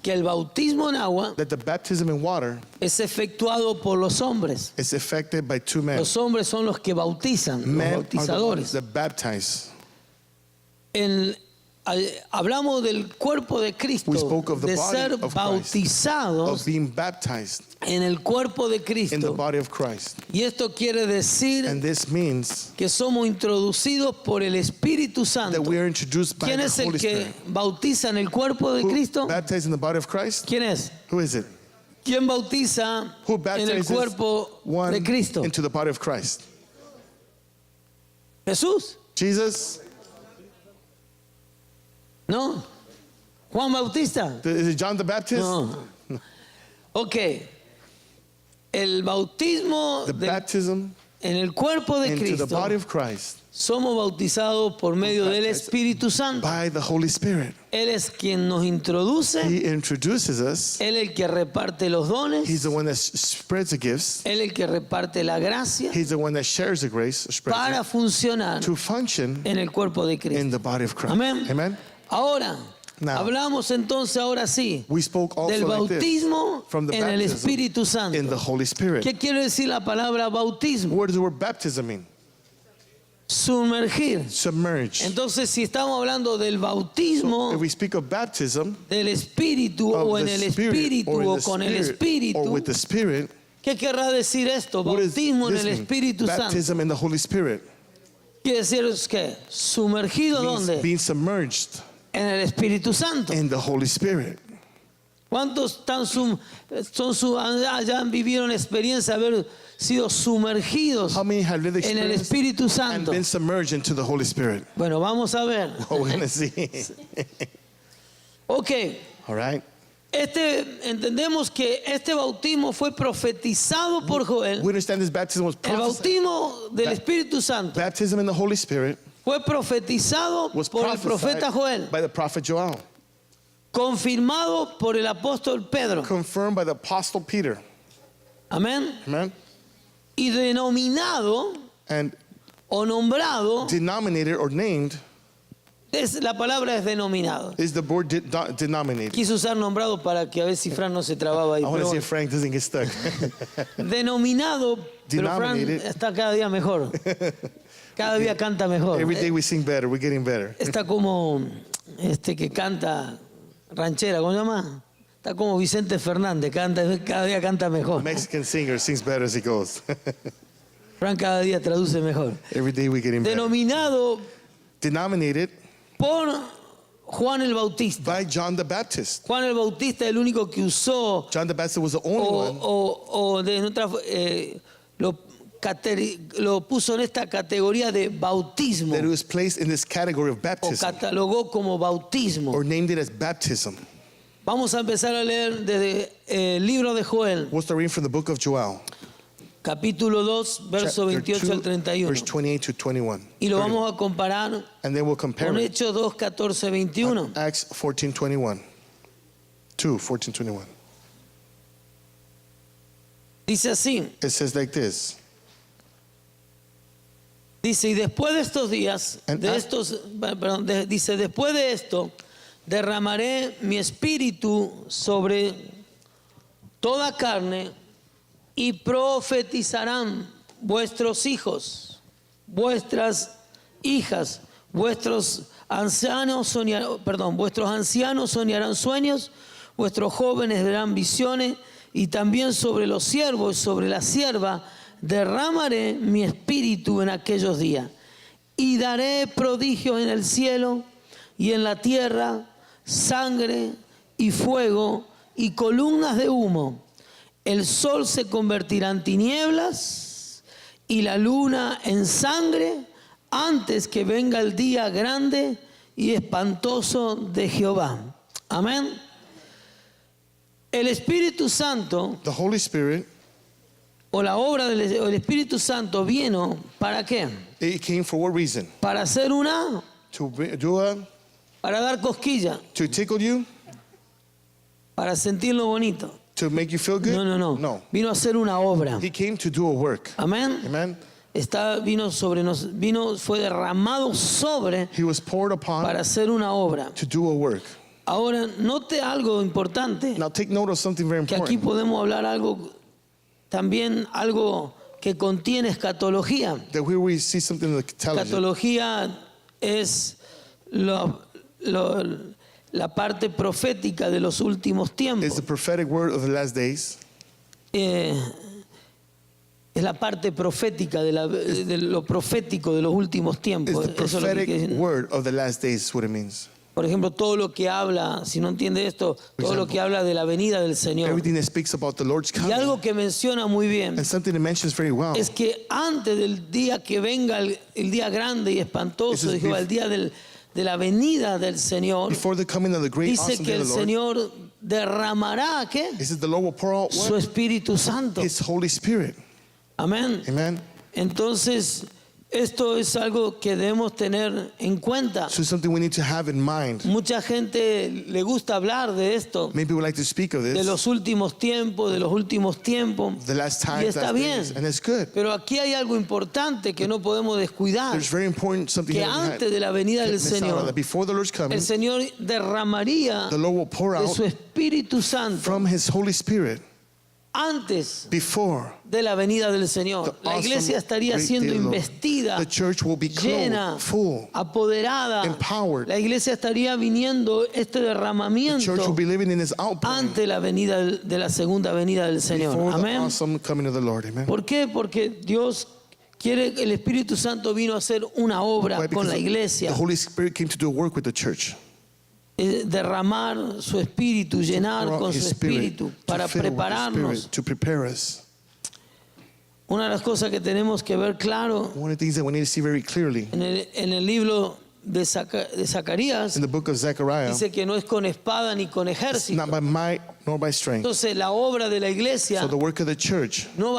que el bautismo en agua that the baptism in water es efectuado por los hombres. is effected by two men. Los hombres son los que bautizan, Men los are the ones bautizadores. that baptize. Hablamos del cuerpo de Cristo, We spoke of the de body ser of Christ, bautizados of being baptized en el cuerpo de in the Cristo. body of Christ. Y esto quiere decir And this means que somos introducidos por el Espíritu that Santo. we are introduced by ¿Quién the es el Holy que Spirit. bautiza en el cuerpo de Who Cristo? baptized in the body of Christ? ¿Quién es? Who is it? ¿Quién bautiza Who en el baptizes cuerpo one de Cristo? into the body of Christ? Jesús, Jesus? ¿no? Juan Bautista, Is it John the Baptist? no. Ok, el bautismo The baptism en el cuerpo de into the Cristo, body of Christ somos bautizados por medio del Espíritu Santo. by the Holy Spirit. Él es quien nos introduce, He introduces us. Él es el que reparte los dones, He's the one that spreads the gifts. Él es el que reparte la gracia He's the one that shares the grace, spreads para it, funcionar to function en el cuerpo de in Cristo. the body of Christ. Amén. Amen. Ahora, Now, hablamos entonces ahora sí we spoke also del like this, bautismo from the en el baptism Espíritu Santo. in the Holy Spirit. ¿Qué quiere decir la palabra bautismo? What does the word baptism mean? Sumergir. Submerge. Entonces, si estamos hablando del So bautismo if we speak of baptism, del Espíritu of o en the el Spirit, Espíritu or in o the con el Spirit, or Espíritu, with the Spirit, ¿qué querrá decir esto? what does Bautismo en this el mean? Espíritu Santo. Baptism in the Holy Spirit Quiere decir que sumergido means ¿dónde? being submerged En el Espíritu Santo. in the Holy Spirit. ¿Cuántos hayan vivido una experiencia de haber sido sumergidos How many have lived en el experience Espíritu and Santo? been submerged into the Holy Spirit? Bueno, vamos a ver. What we're going to see. Ok, All right. entendemos que este bautismo fue profetizado por Joel. We understand this baptism was El prophesied. bautismo del Espíritu Santo Baptism in the Holy Spirit fue profetizado was por el profeta Joel, prophesied by the prophet Joel, confirmado por el apóstol Pedro. confirmed by the apostle Peter. Amén. Amen. Y denominado And o nombrado, denominated or named la palabra es denominado. is the word denominated. Quise usar nombrado para que a ver si Fran no se trababa ahí. I want to pero see if Frank doesn't get stuck. denominado, pero Fran Denominated. está cada día mejor. Cada día canta mejor. Every day we sing better. We're getting better. Está como que canta ranchera, ¿cómo se llama? Está como Vicente Fernández, cada día canta mejor. Mexican singer sings better as he goes. Fran cada día traduce mejor. Every day we're getting better. Denominado Denominated por Juan el Bautista. by John the Baptist. Juan el Bautista, el único que usó John the Baptist was the only one o de otra, lo puso en esta categoría de bautismo that was placed in this category of o baptism catalogó como bautismo. or named it as baptism. Vamos a empezar a leer desde el libro de Joel, We'll start reading from the book of Joel, capítulo 2, verso chapter 28 2, al 31. verse 28 to 21. Y lo 31. vamos a comparar And then we'll compare con it Hechos 2, 14, 21. Acts 14:21. 14:21. Dice así, It says like this. dice, y después de estos días, dice, después de esto, derramaré mi espíritu sobre toda carne y profetizarán vuestros hijos, vuestras hijas, vuestros ancianos soñarán sueños, vuestros jóvenes verán visiones, y también sobre los siervos y sobre la sierva derramaré mi espíritu en aquellos días, y daré prodigios en el cielo y en la tierra, sangre y fuego y columnas de humo. El sol se convertirá en tinieblas y la luna en sangre antes que venga el día grande y espantoso de Jehová. Amén. El Espíritu Santo The Holy Spirit, o la obra del Espíritu Santo vino ¿para qué? it came for what reason? Para hacer para dar cosquilla, To tickle you? para sentirlo bonito. To make you feel good? No. Vino a hacer una obra. He came to do a work. Amén. Amen. Fue derramado sobre He was poured upon para hacer una obra. to do a work. Ahora, note algo importante, Now take note of something very que aquí important. podemos hablar también algo que contiene escatología. That here we see something that tells you. Escatología es la parte profética de los últimos It's tiempos. the prophetic word of the last days. Es la parte profética de lo profético de los últimos tiempos. It's the Eso es lo que quiere prophetic decir. word of the last days is what it means. Por ejemplo, todo lo que habla, si no entiende esto, todo lo que habla de la venida del Señor. Everything that speaks about the Lord's Y coming. algo que menciona muy bien And something that mentions very well. es que antes del día que venga el día grande y espantoso, This is dijo, el día de la venida del Señor, Before the coming of the great dice awesome que day el of the Lord, Señor derramará, ¿qué? it says the Lord will pour out Su what? Espíritu Santo. His Holy Spirit. Amén. Amen. Entonces, esto es algo que debemos tener en cuenta. So it's something we need to have in mind. Mucha gente le gusta hablar de esto, Maybe we like to speak of de this. los últimos tiempos, The last y times, está last bien. days, and it's good. Pero aquí hay algo importante que no podemos descuidar, There's very important something que that we antes de la venida del miss out on, Señor, that before the Lord's coming, el Señor derramaría the Lord will pour de out su Espíritu Santo from His Holy Spirit antes before de la venida del the Señor. La awesome iglesia estaría great siendo day of the Lord. investida, The church will be llena, clothed, full. apoderada. empowered. La iglesia estaría viniendo este The church derramamiento will be living in His outpouring ante la venida de la segunda venida del Señor. before the Amén. awesome coming of the Lord. Amen. ¿Por qué? Porque Dios quiere, el Espíritu Santo vino a hacer una obra Why? con Because la iglesia, the Holy Spirit came to do a work with the church. derramar su espíritu, llenar Pour out con su His Spirit, espíritu to para fill with His prepararnos. Spirit, to prepare us. Una de las cosas que tenemos que ver claro One of the things that we need to see very clearly en el libro de Zacarías in the book of Zechariah, dice que no es con espada ni con it's ejército. not by might nor by strength. Entonces la obra de la iglesia So the work of the church no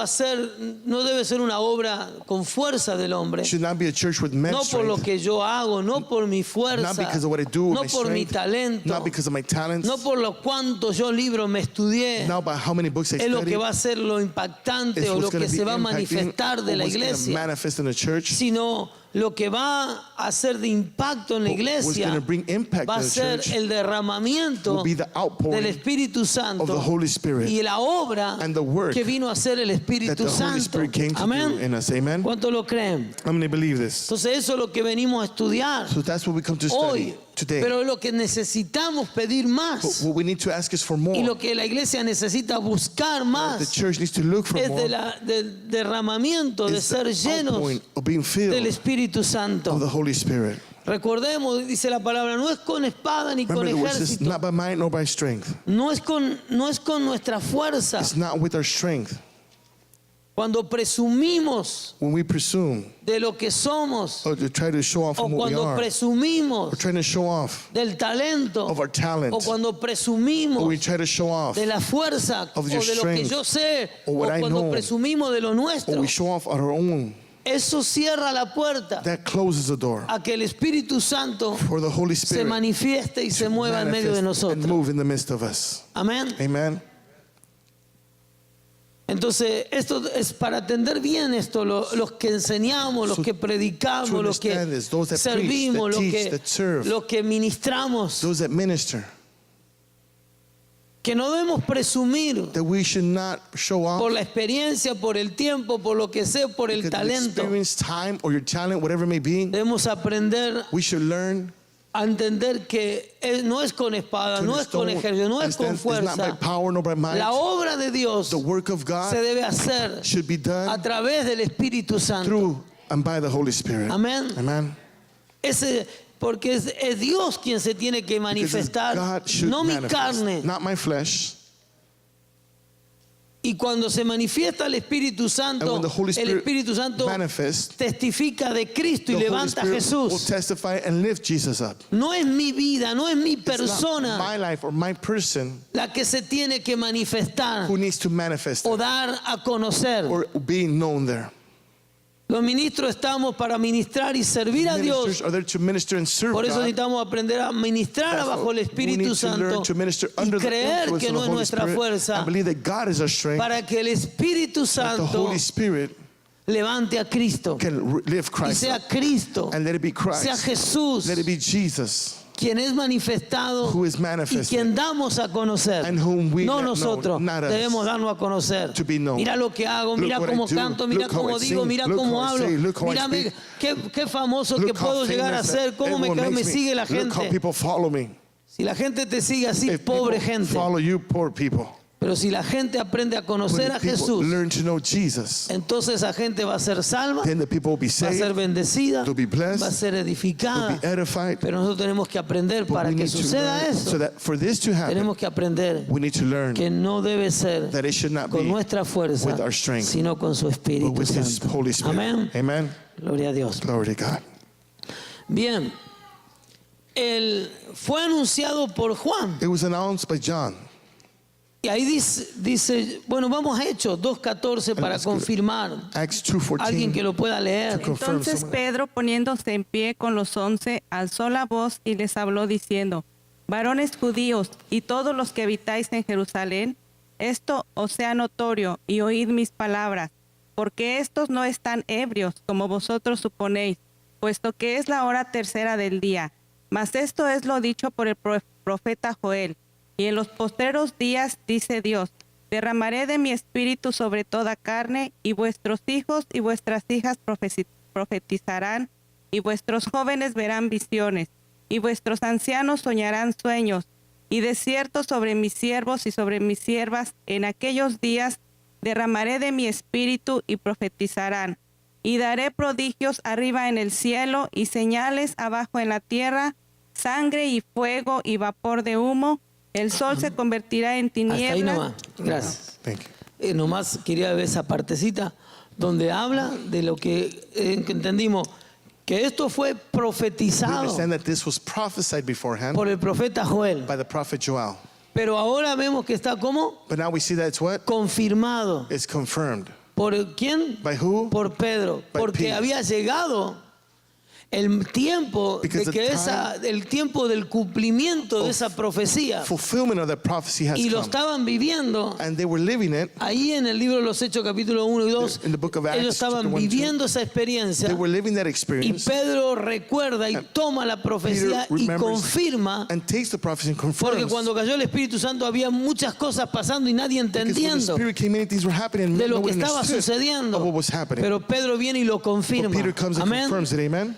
debe ser una obra con fuerza del hombre, should not be a church with men's no por lo strength, que yo hago, no por mi not fuerza, because of what I do with no my por mi strength, talento, not because of my talents, no por lo cuántos yo libros me estudié. not by how many books I Es lo studied. que va a ser lo impactante It's o lo what's going que to be se va a impacting, manifestar de la or what's going to iglesia, manifest in the church, sino lo que va a hacer de impacto en la what's iglesia going to bring impact va a in the ser church el derramamiento will be the outpouring del Espíritu of Santo the Holy Spirit y la obra and the work que vino a hacer el that Espíritu the Holy Santo. Spirit came to do Amén. in us. Amen. ¿Cuánto lo creen? How many believe this? Entonces eso es lo que venimos a estudiar So that's what we come to hoy. study today. Pero lo que necesitamos pedir But más what we need to ask is for more. y lo que la iglesia necesita buscar The más church needs to look for es more. del derramamiento, de It's ser the llenos outpouring of being del filled Espíritu of the Santo. Holy Spirit. Recordemos, dice la palabra, no es con espada ni con Remember the word says, ejército, not by might nor by strength. no es con nuestra fuerza. It's not with our strength. Cuando presumimos When we presume de lo que somos or to try to show off o from what we cuando are, presumimos we're trying to show off del talento of our talent, o cuando or presumimos we try to show off, de la fuerza o of your de lo que strength, yo sé or o what I cuando know, presumimos de lo or nuestro, we show off our own. eso cierra la puerta That closes the door a que el Espíritu Santo for the Holy se Spirit manifieste y se to mueva en medio de manifest and nosotros. move in the midst of us. Amén. Amen. Entonces, esto es para atender bien esto, los que enseñamos, los So, que predicamos, to los que understand this, those that servimos, preach, that teach, that serve, los que ministramos, those that minister, que no debemos presumir that we should not show off por la experiencia, por el tiempo, por lo que sé, por el because of talento. experience, time, or your talent, whatever it may be. Debemos aprender We should learn a entender que no es con espada, to no es con ejército, no es con understand it's not by fuerza. power nor by might. La obra de Dios The work of se God debe hacer should be a done través del Espíritu Santo. through and by the Holy Spirit. Amén. Amen. Porque es Dios quien se tiene que Because manifestar, God should no mi manifest, carne. not my flesh. Y cuando se manifiesta el Espíritu And Santo, when the Holy el Spirit Espíritu Santo manifests, testifica de Cristo y the Holy levanta a Spirit will Jesús. testify and lift Jesus up. No es mi vida, no es mi It's not persona my life or my person la que se tiene que manifestar who needs to manifest o it dar a conocer. or being known there. Los ministros estamos para ministrar y servir a Dios. Ministers are there to minister and serve Por eso God. necesitamos aprender a ministrar That's bajo el why we Espíritu need to Santo learn to minister y under the creer influence que of no the es Holy nuestra Spirit fuerza and believe that God is our strength, para que el Espíritu that the Santo Holy Spirit levante a Cristo can lift y Christ sea up. Cristo, And let it be sea Christ. Jesús Let it be Jesus quien es manifestado who is y manifested, quien damos a conocer. and whom we No let know, nosotros not us, debemos darnos a conocer. to be known. Mira lo que hago, Look mira what I cómo do, canto, mira look how cómo I digo, sing, mira look cómo how I hablo. say, look how I Mírame speak. qué famoso que Look how puedo llegar a famous ser, that cómo me everyone makes sigue la Look how gente. people follow me. Si la gente te sigue así, If pobre people gente. follow you, poor people. Pero si la gente aprende a But conocer a if people Jesús, learn to know Jesus, entonces esa gente va a ser salva, then the people will be va a ser saved, bendecida, they'll be blessed, va a ser they'll edificada. be edified. Pero nosotros tenemos que aprender But para we que need to suceda learn, eso. so that for this to happen, Tenemos que aprender we need to learn que no debe ser that it should not con be nuestra fuerza, with our strength, sino con su but Espíritu with His Santo. Holy Spirit. Amén. Amen. Gloria a Dios. Glory to God. Bien. Fue anunciado por Juan. It was announced by John. Y ahí dice, bueno, vamos a Hechos 2:14 para let's go to confirmar. Acts Alguien que 2:14. lo pueda leer. To confirm Entonces someone. Pedro, poniéndose en pie con los 11, alzó la voz y les habló diciendo: varones judíos y todos los que habitáis en Jerusalén, esto os sea notorio y oíd mis palabras, porque estos no están ebrios como vosotros suponéis, puesto que es la hora tercera del día. Mas esto es lo dicho por el profeta Joel. Y en los postreros días, dice Dios, derramaré de mi espíritu sobre toda carne, y vuestros hijos y vuestras hijas profetizarán, y vuestros jóvenes verán visiones, y vuestros ancianos soñarán sueños, y de cierto sobre mis siervos y sobre mis siervas en aquellos días derramaré de mi espíritu y profetizarán, y daré prodigios arriba en el cielo y señales abajo en la tierra, sangre y fuego y vapor de humo. El sol se convertirá en Hasta ahí tinieblas. nomás. Gracias. Thank you. Nomás quería ver esa partecita donde habla de lo que entendimos, que esto fue We profetizado understand that this was prophesied beforehand por el profeta Joel. by the prophet Joel. Pero ahora vemos que está como But now we see that it's what? confirmado. It's confirmed. ¿Por quién? By who? Por Pedro. By Porque Peter. había llegado el tiempo Because de que the el tiempo del cumplimiento de esa profecía. Fulfillment of that prophecy has Y lo come. estaban viviendo. And they were living it. Ahí en el libro de los Hechos capítulo 1 y 2, In the book of Acts, ellos estaban chapter 1, viviendo esa experiencia. They were living that Y experience. Pedro recuerda y toma la profecía Peter y remembers confirma, and takes the prophecy and porque confirms. cuando cayó el Espíritu Santo había muchas cosas pasando y nadie Because when the entendiendo Spirit came in, things were happening and de lo no que one estaba understood sucediendo. of what was happening. Pero Pedro viene y lo But confirma. Peter comes and Amén. confirms it. Amen.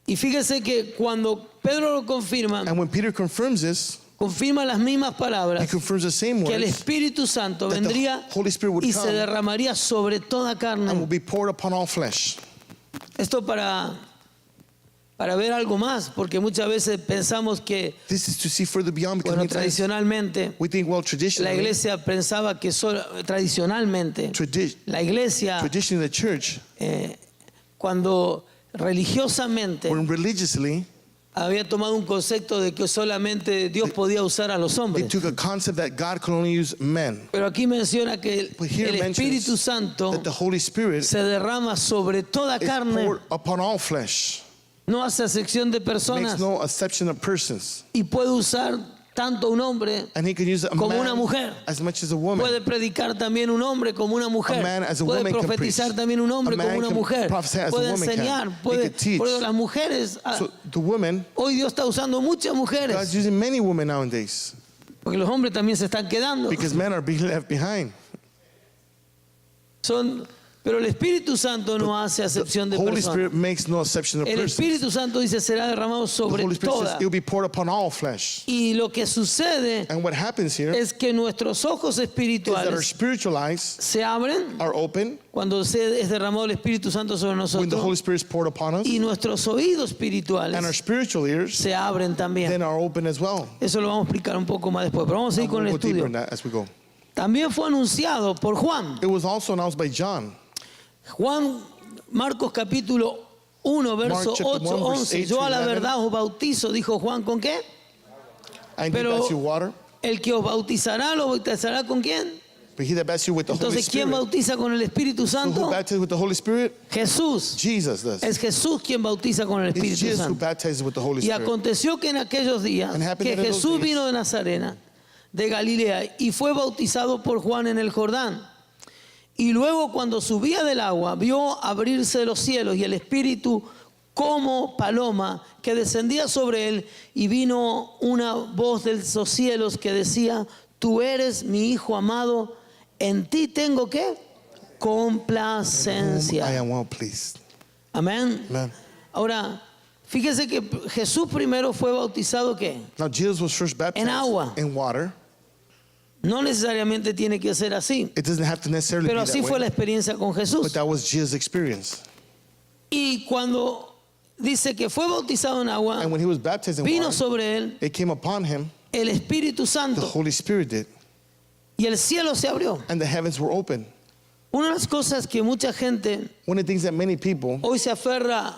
Y fíjese que cuando Pedro lo confirma, And when Peter confirms this, confirma las mismas he palabras, confirms the same que el words Espíritu Santo that the vendría Holy Spirit would y se come derramaría sobre toda and carne. will be poured upon all flesh. Esto para ver algo más, porque muchas veces pensamos que, This is to see further beyond because bueno, many times tradicionalmente, we think, well, la traditionally, iglesia pensaba que solo, tradicionalmente, la iglesia, traditionally the church, cuando religiosamente when religiously, había tomado un concepto de que solamente Dios podía usar a los they hombres. took a concept that God could only use men. Pero aquí menciona que But here el mentions Espíritu Santo that the Holy Spirit se derrama sobre toda is carne, poured upon all flesh. no hace excepción de Makes personas no exception of persons. y puede usar tanto un hombre And he can use a como una man mujer. as much as a woman. Puede predicar también un hombre como una mujer. A man as a Puede woman can profetizar preach. también un hombre A man como una can mujer. prophesy as a Puede woman can. enseñar. He Puede, can teach. por eso las mujeres, So the woman, hoy Dios está usando muchas God's mujeres. using many women nowadays Porque los hombres también se están quedando. because men are being left behind. Pero el Espíritu Santo no hace excepción de Holy personas. Spirit makes no exception of El persons. Espíritu Santo dice será derramado The sobre Holy Spirit says toda. it will be poured upon all flesh. Y lo que sucede And what happens here es que nuestros ojos is that our espirituales spiritual eyes se abren are open cuando es derramado el Espíritu Santo sobre when the Holy nosotros, Spirit is poured upon us, y nuestros oídos and our espirituales spiritual ears se abren también. then are open as well. Eso lo vamos a explicar un poco más después, pero vamos a seguir And con we'll el go deeper estudio. in that as we go. También fue anunciado por Juan. It was also announced by John. Juan, Marcos capítulo 1, verso chapter 8, 1, verse 11. 8 Yo a to la 11. verdad os bautizo, dijo Juan, ¿con qué? I Pero- baptize you with water, El que os bautizará, ¿lo bautizará con quién? but he that baptizes you with the Holy Entonces, ¿quién Spirit. bautiza con el Espíritu So who Santo? baptizes with the Holy Spirit? Jesús. Jesus does. Es Jesús quien bautiza con el It's Espíritu Jesus who Santo. baptizes with the Holy Y Spirit. aconteció que en aquellos días And happened que in those Jesús days. vino de Nazarena, de Galilea, y fue bautizado por Juan en el Jordán. Y luego cuando subía del agua, vio abrirse los cielos y el Espíritu como paloma que descendía sobre él, y vino una voz de los cielos que decía: tú eres mi hijo amado, en ti tengo ¿qué? I Complacencia. am well pleased. Amén. Amen. Ahora, fíjese que Jesús primero fue bautizado ¿qué? Now Jesus was first baptized En agua. in water. No necesariamente tiene que ser así, It doesn't have to necessarily pero be así that fue la way, experiencia con but Jesús. that was Jesus' experience. Y cuando dice que fue bautizado en agua, And when he was baptized in vino water, sobre él it came upon him, el Espíritu the Santo Holy Spirit did, y el cielo se abrió. and the heavens were open. Una de las cosas que mucha gente One of the things that many people hoy se aferra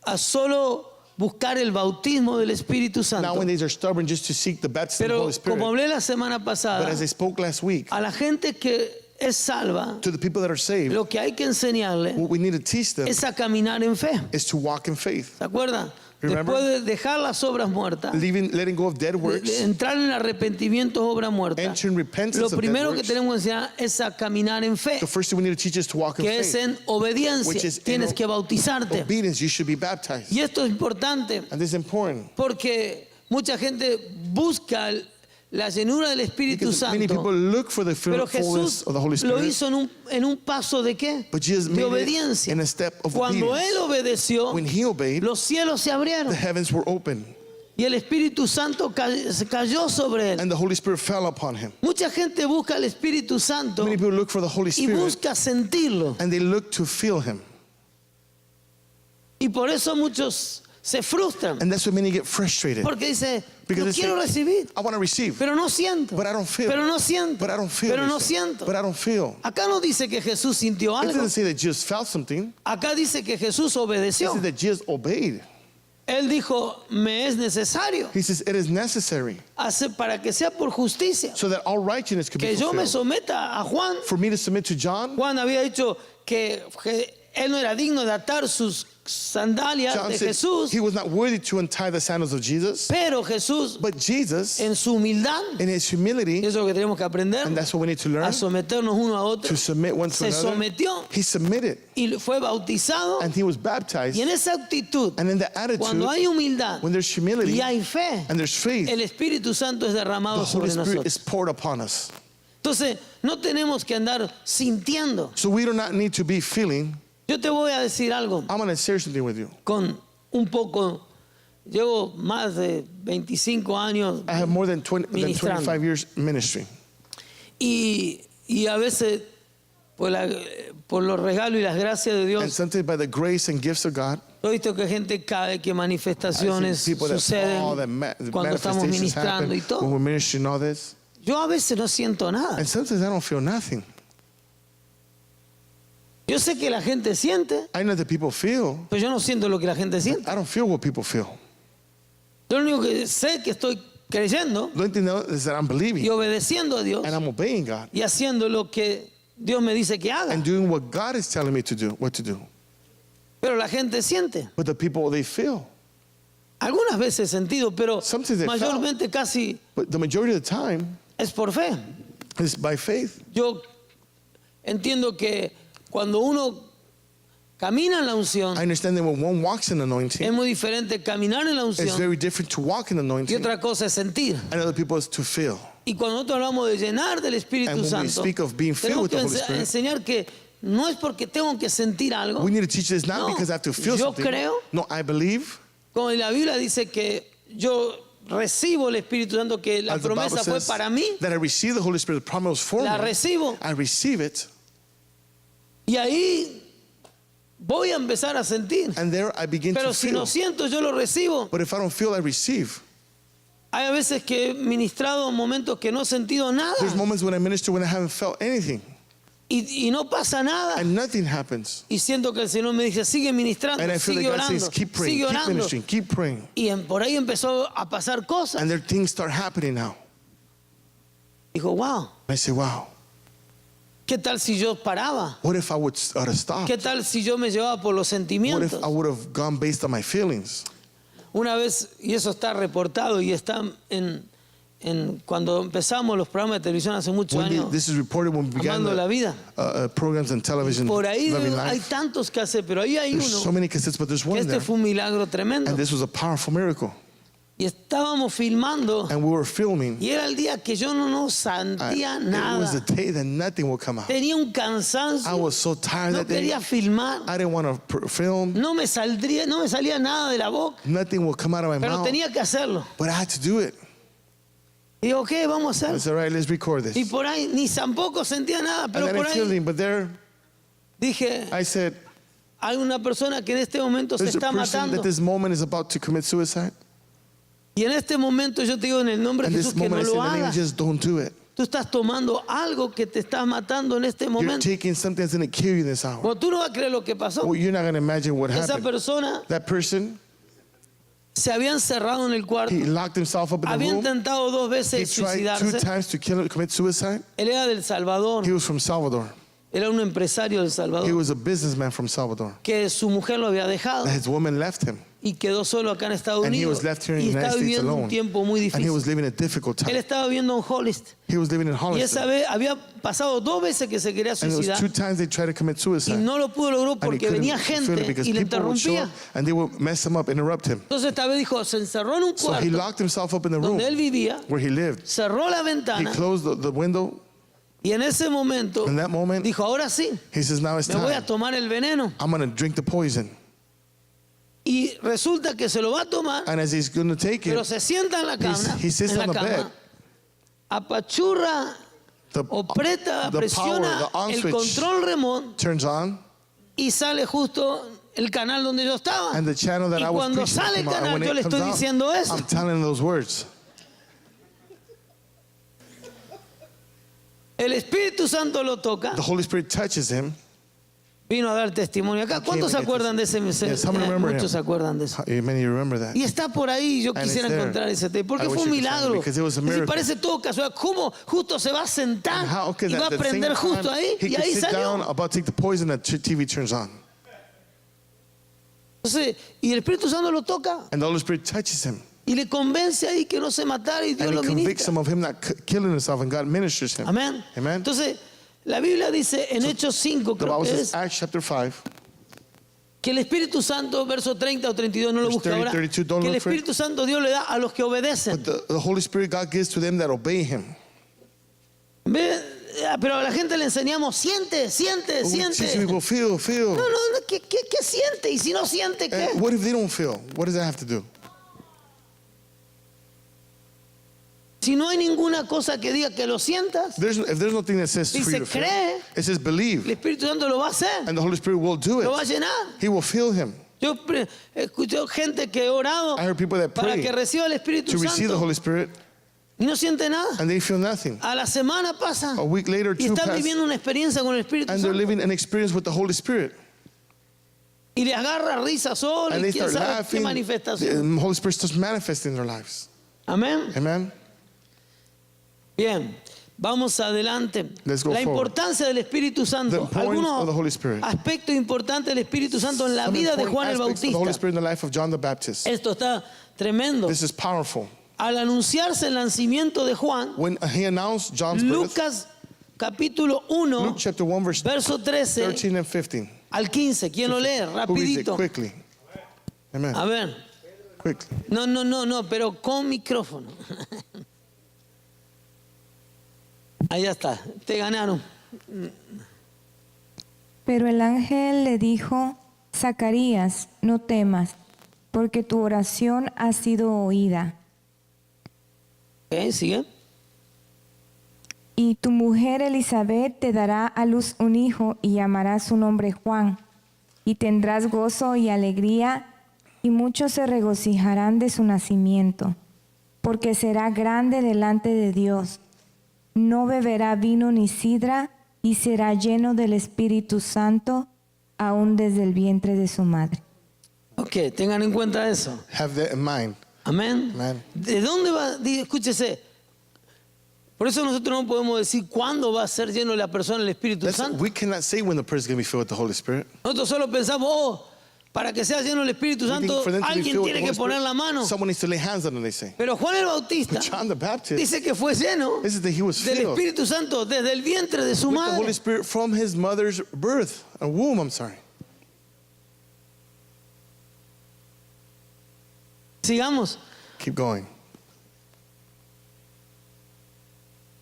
a solo buscar el bautismo del Espíritu Santo. nowadays are stubborn just to seek the baptism of the Pero Holy Spirit. como hablé la semana But pasada, as I spoke last week, a la gente que es salva, to the people that are saved, lo que hay que enseñarle what we need to teach them es a caminar en fe. is to walk in faith, ¿Se acuerdan? Remember? Después de dejar las obras muertas, letting go of dead de works, entrar en el arrepentimiento es obra muerta. enter in repentance Lo of dead primero que works. tenemos que enseñar es a caminar en fe, The first thing we need to teach is to walk in que es faith. en obediencia. Which is in Tienes que bautizarte. Obedience, you should be baptized. Y esto es importante And this is important porque mucha gente busca la llenura del Espíritu because many people Santo, look for the pero fullness Jesús of the Holy lo Spirit. hizo en un paso de ¿qué? But Jesus De made it obediencia. in a step of Cuando obedience. Él obedeció, When he obeyed, los cielos se the abrieron heavens were open y el Espíritu Santo se cayó sobre él. and the Holy Spirit fell upon him. Mucha gente busca el Espíritu Santo Many people look for the Holy y Spirit busca sentirlo. and they look to feel him. Y por eso muchos se frustran. And that's why many get frustrated. Porque dice, Because yo they quiero say, recibir, I want to receive, pero no siento. but I don't feel. Pero no siento. But I don't feel. Pero they no say. siento. But I don't feel. Acá no dice que Jesús sintió It algo. doesn't say that Jesus felt something. Acá dice que Jesús It obedeció. says that Jesus obeyed. Él dijo, me es necesario He says it is necessary hacer para que sea por justicia. so that all righteousness could be Que yo me fulfilled. someta a Juan. For me to submit to John, Juan había dicho que él no era digno de atar sus sandalias John de said Jesús, he was not worthy to untie the sandals of Jesus. pero Jesús But Jesus, en su humildad, in his y humility, eso es lo que tenemos que aprender, and that's what we need to learn, a someternos uno a otro, to submit one to se another, sometió he submitted y fue bautizado, and he was baptized. y en esa actitud, And in that attitude, cuando hay humildad when there's humility y hay fe, and there's faith, el Espíritu Santo es the derramado Holy sobre Spirit is nosotros. poured upon us. Entonces, no tenemos que andar sintiendo. So we do not need to be feeling. Yo te voy a decir algo I'm going to share something with you. con un poco, llevo más de 25 años I have more than 25 Ministrando. years ministry. y a veces por los regalos y las gracias de And Dios, sometimes by the grace and gifts of God, he visto que gente cae, que I manifestaciones see people that fall, that suceden cuando estamos manifestations ministrando happen y when todo. we're ministering all this. Yo a veces no siento nada. And sometimes I don't feel nothing. Yo sé que la gente siente, I know that people feel. pero yo no siento lo que la gente siente. I don't feel what people feel. Yo lo único que sé que estoy creyendo The only thing that is that I'm believing y obedeciendo a Dios and I'm obeying God y haciendo lo que Dios me dice que haga. and doing what God is telling me to do, what to do. Pero la gente siente. But the people, they feel. Algunas veces sentido, pero Sometimes they mayormente casi But the majority of the time es por fe. is by faith. Yo entiendo que cuando uno camina en la unción, I understand that when one walks in anointing, es muy diferente caminar en la it's unción very different to walk in y anointing otra cosa es sentir. and other people is to feel. Y cuando nosotros hablamos de llenar del Espíritu And when we Santo, speak of being filled tenemos with que the Holy Spirit, enseñar que no es porque tengo que sentir algo. We need to teach this not No, because I have to feel yo something. creo, No, I believe. como la Biblia dice que yo recibo el Espíritu Santo, que la As the Bible promesa fue says, para mí, that I receive the Holy Spirit, the promise was for la me. recibo. I receive it, Y ahí voy a empezar a sentir. and there I begin Pero to si feel. no siento, yo lo recibo. But if I don't feel, I receive. Hay a veces que he ministrado momentos que no he sentido nada There's moments when I minister when I haven't felt anything, y no pasa nada. and nothing happens. Y siento que el Señor me dice, sigue ministrando, And I feel sigue like God orando, says, keep praying, sigue keep orando. ministering, keep praying. Y por ahí empezó a pasar cosas. And there things start happening now. Dijo, wow, And I say, wow, ¿qué tal si yo paraba? what if I would have stopped? ¿Qué tal si yo me llevaba por los What if sentimientos? I would have gone based on my feelings? Una vez, y eso está reportado y está en cuando empezamos los programas de televisión hace muchos años, This is reported when we began Amando la the, vida. programs on television, Por ahí Loving hay Life. tantos cassettes, pero ahí hay There's so uno many cassettes, but there's que one este there. fue un milagro tremendo. And this was a powerful miracle. Y estábamos filmando And we were filming. y era el día que yo no sentía It was nada. the day that nothing would come out. Tenía un I cansancio, was so tired no that day. quería filmar, I didn't want to film. no me salía nada de la boca, Nothing would come out of my pero mouth. tenía que hacerlo. But I had to do it. Y digo, ¿qué vamos a I hacer? said, all right, let's record this. Y por ahí ni tampoco sentía nada, And pero I por didn't feel ahí anything, but there, dije, I said, hay una persona que en este momento se there's a está person matando. that this moment is about to commit suicide. Y en este momento yo te digo en el nombre And de this Jesús que no moment I said, lo in the name of hagas. Jesus, don't do it. Tú estás tomando algo que te estás matando en este You're momento. taking something that's going to kill you this hour. Bueno, tú no vas a creer lo que pasó. Well, you're not going to imagine what Esa happened. persona That person, se había encerrado en el cuarto. he locked himself up in the Había room. intentado 2 He veces tried 2 suicidarse. times to commit suicide. Él era del Salvador. He was from Salvador. Era un empresario del He Salvador. was a businessman from Salvador. Que su mujer lo había dejado His woman left him. y quedó solo acá en Estados And he Unidos. was left here in Y the United estaba States viviendo un alone. tiempo muy And he difícil. was living a difficult Él time. estaba viviendo en Hollister. He was living in Y Hollister. esa vez había pasado 2 veces que se quería And it was suicidar 2 times they tried to commit y suicide. no lo pudo lograr And he porque couldn't venía feel it gente because y le people would show interrumpía. up and they would mess him up, interrupt him. Entonces esta vez dijo, se encerró en un So cuarto he locked himself up in the room donde él vivía, where he lived. cerró la He ventana closed the window. y en ese momento In that moment, dijo, ahora sí, he says, now it's me voy a time. tomar el veneno. I'm going to drink the poison. Y resulta que se lo va a tomar, And as he's going to take pero it, se sienta en la cama, he sits en la on the bed. cama, apachurra the, o presta, the presiona power, the on el switch control remote turns on. y sale justo el canal donde yo estaba. And the channel that Y I was cuando preaching sale el came out. And canal, when yo le it comes estoy out, diciendo eso. I'm telling those words. El Espíritu Santo lo toca. The Holy Spirit touches him. Vino a dar testimonio acá. ¿Cuántos se Came to acuerdan de ese mensaje? Yes, how many remember Muchos se him? acuerdan de eso. Many of you remember that. Y está por ahí, yo And quisiera it's there. encontrar ese tema, porque I fue wish un you could find it milagro. because it was a Es decir, miracle. parece todo casual. ¿Cómo justo se va a sentar And how can y va a that, at the same prender justo time, ahí? he Y could ahí sit down, salió. about to take the poison, that TV turns on. Entonces, y el Espíritu Santo lo toca And the Holy Spirit touches him. y le convence ahí que no se matara y Dios And lo he convicts ministra. him of him not killing himself, and God ministers him. Amén. Amen. Entonces, la Biblia dice en Hechos 5, The creo Bible que says, es, Acts chapter 5, que el Espíritu Santo, verso 30 o 32, no lo Verse busque ahora, 32, don't que el look for it. Espíritu Santo Dios le da a los que obedecen. but the Holy Spirit God gives to them that obey him. Ve, pero a la gente le enseñamos, siente, siente, We teach siente. people, feel. No, ¿qué siente? Y si no siente, ¿qué? And what if they don't feel? What does that have to do? Si no hay ninguna cosa que diga que lo sientas, If there's nothing that says for Dice, you to feel, cree. it says el believe. Espíritu Santo lo va a hacer, And the Holy Spirit will do lo va a it. llenar. He will fill him. Yo escuché gente que he orado I heard people that para pray que reciba el Espíritu to receive the Santo Holy Spirit, y no siente nada. and they feel nothing. A la semana pasa A week later, y 2 están pass, viviendo una experiencia con el Espíritu and they're Santo living an experience with the Holy Spirit. y le agarra risa solo And y they quién start sabe qué laughing. manifestación. The Holy Spirit starts manifesting in their lives. Amén. Amen. Bien, vamos adelante. Let's go La forward. importancia del Espíritu The Santo. importance of the Holy Algunos Spirit. aspectos importantes del Espíritu Santo en la Some vida de important Juan el aspects of the Holy Bautista. Spirit in the life of John the Baptist. Esto está tremendo. This is powerful. Al anunciarse el nacimiento de Juan, When he announced John's birth, Lucas capítulo 1, Luke chapter 1, verse verso 13 13 and 15. al 15. ¿Quién lo lee? Who reads it Rapidito. quickly? Amen. A ver. Quickly. No, pero con micrófono. Ahí ya está, te ganaron. Pero el ángel le dijo, Zacarías, no temas, porque tu oración ha sido oída. ¿Qué? ¿Sigue? Y tu mujer Elizabeth te dará a luz un hijo y llamarás su nombre Juan. Y tendrás gozo y alegría, y muchos se regocijarán de su nacimiento, porque será grande delante de Dios. No beberá vino ni sidra, y será lleno del Espíritu Santo, aún desde el vientre de su madre. Ok, tengan en cuenta eso. Have that in mind. Amén. Amén. ¿De dónde va? Escúchese. Por eso nosotros no podemos decir cuándo va a ser lleno la persona del Espíritu Santo. We cannot say when the person is going to be filled with the Holy Spirit. Nosotros solo pensamos, para que sea lleno del Espíritu We think Santo, for them to be alguien filled with tiene the que Holy poner la mano. Spirit, someone needs to lay hands on them, they say. Pero Juan el Bautista But John the Baptist, dice que fue lleno this is that he was del filled Espíritu Santo desde el vientre de su with the Holy madre. Spirit from his mother's birth, a womb, I'm sorry. Sigamos. Keep going.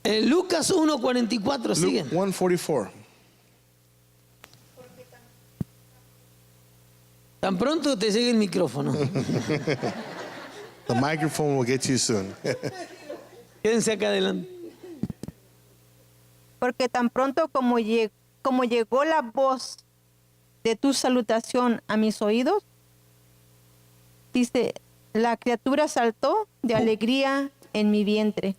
Lucas 1:44, sigue. Luke 1:44. Tan pronto te llegue el micrófono. The microphone will get to you soon. Quédense acá adelante. Porque tan pronto como llegó la voz de tu salutación a mis oídos, dice, la criatura saltó de alegría en mi vientre.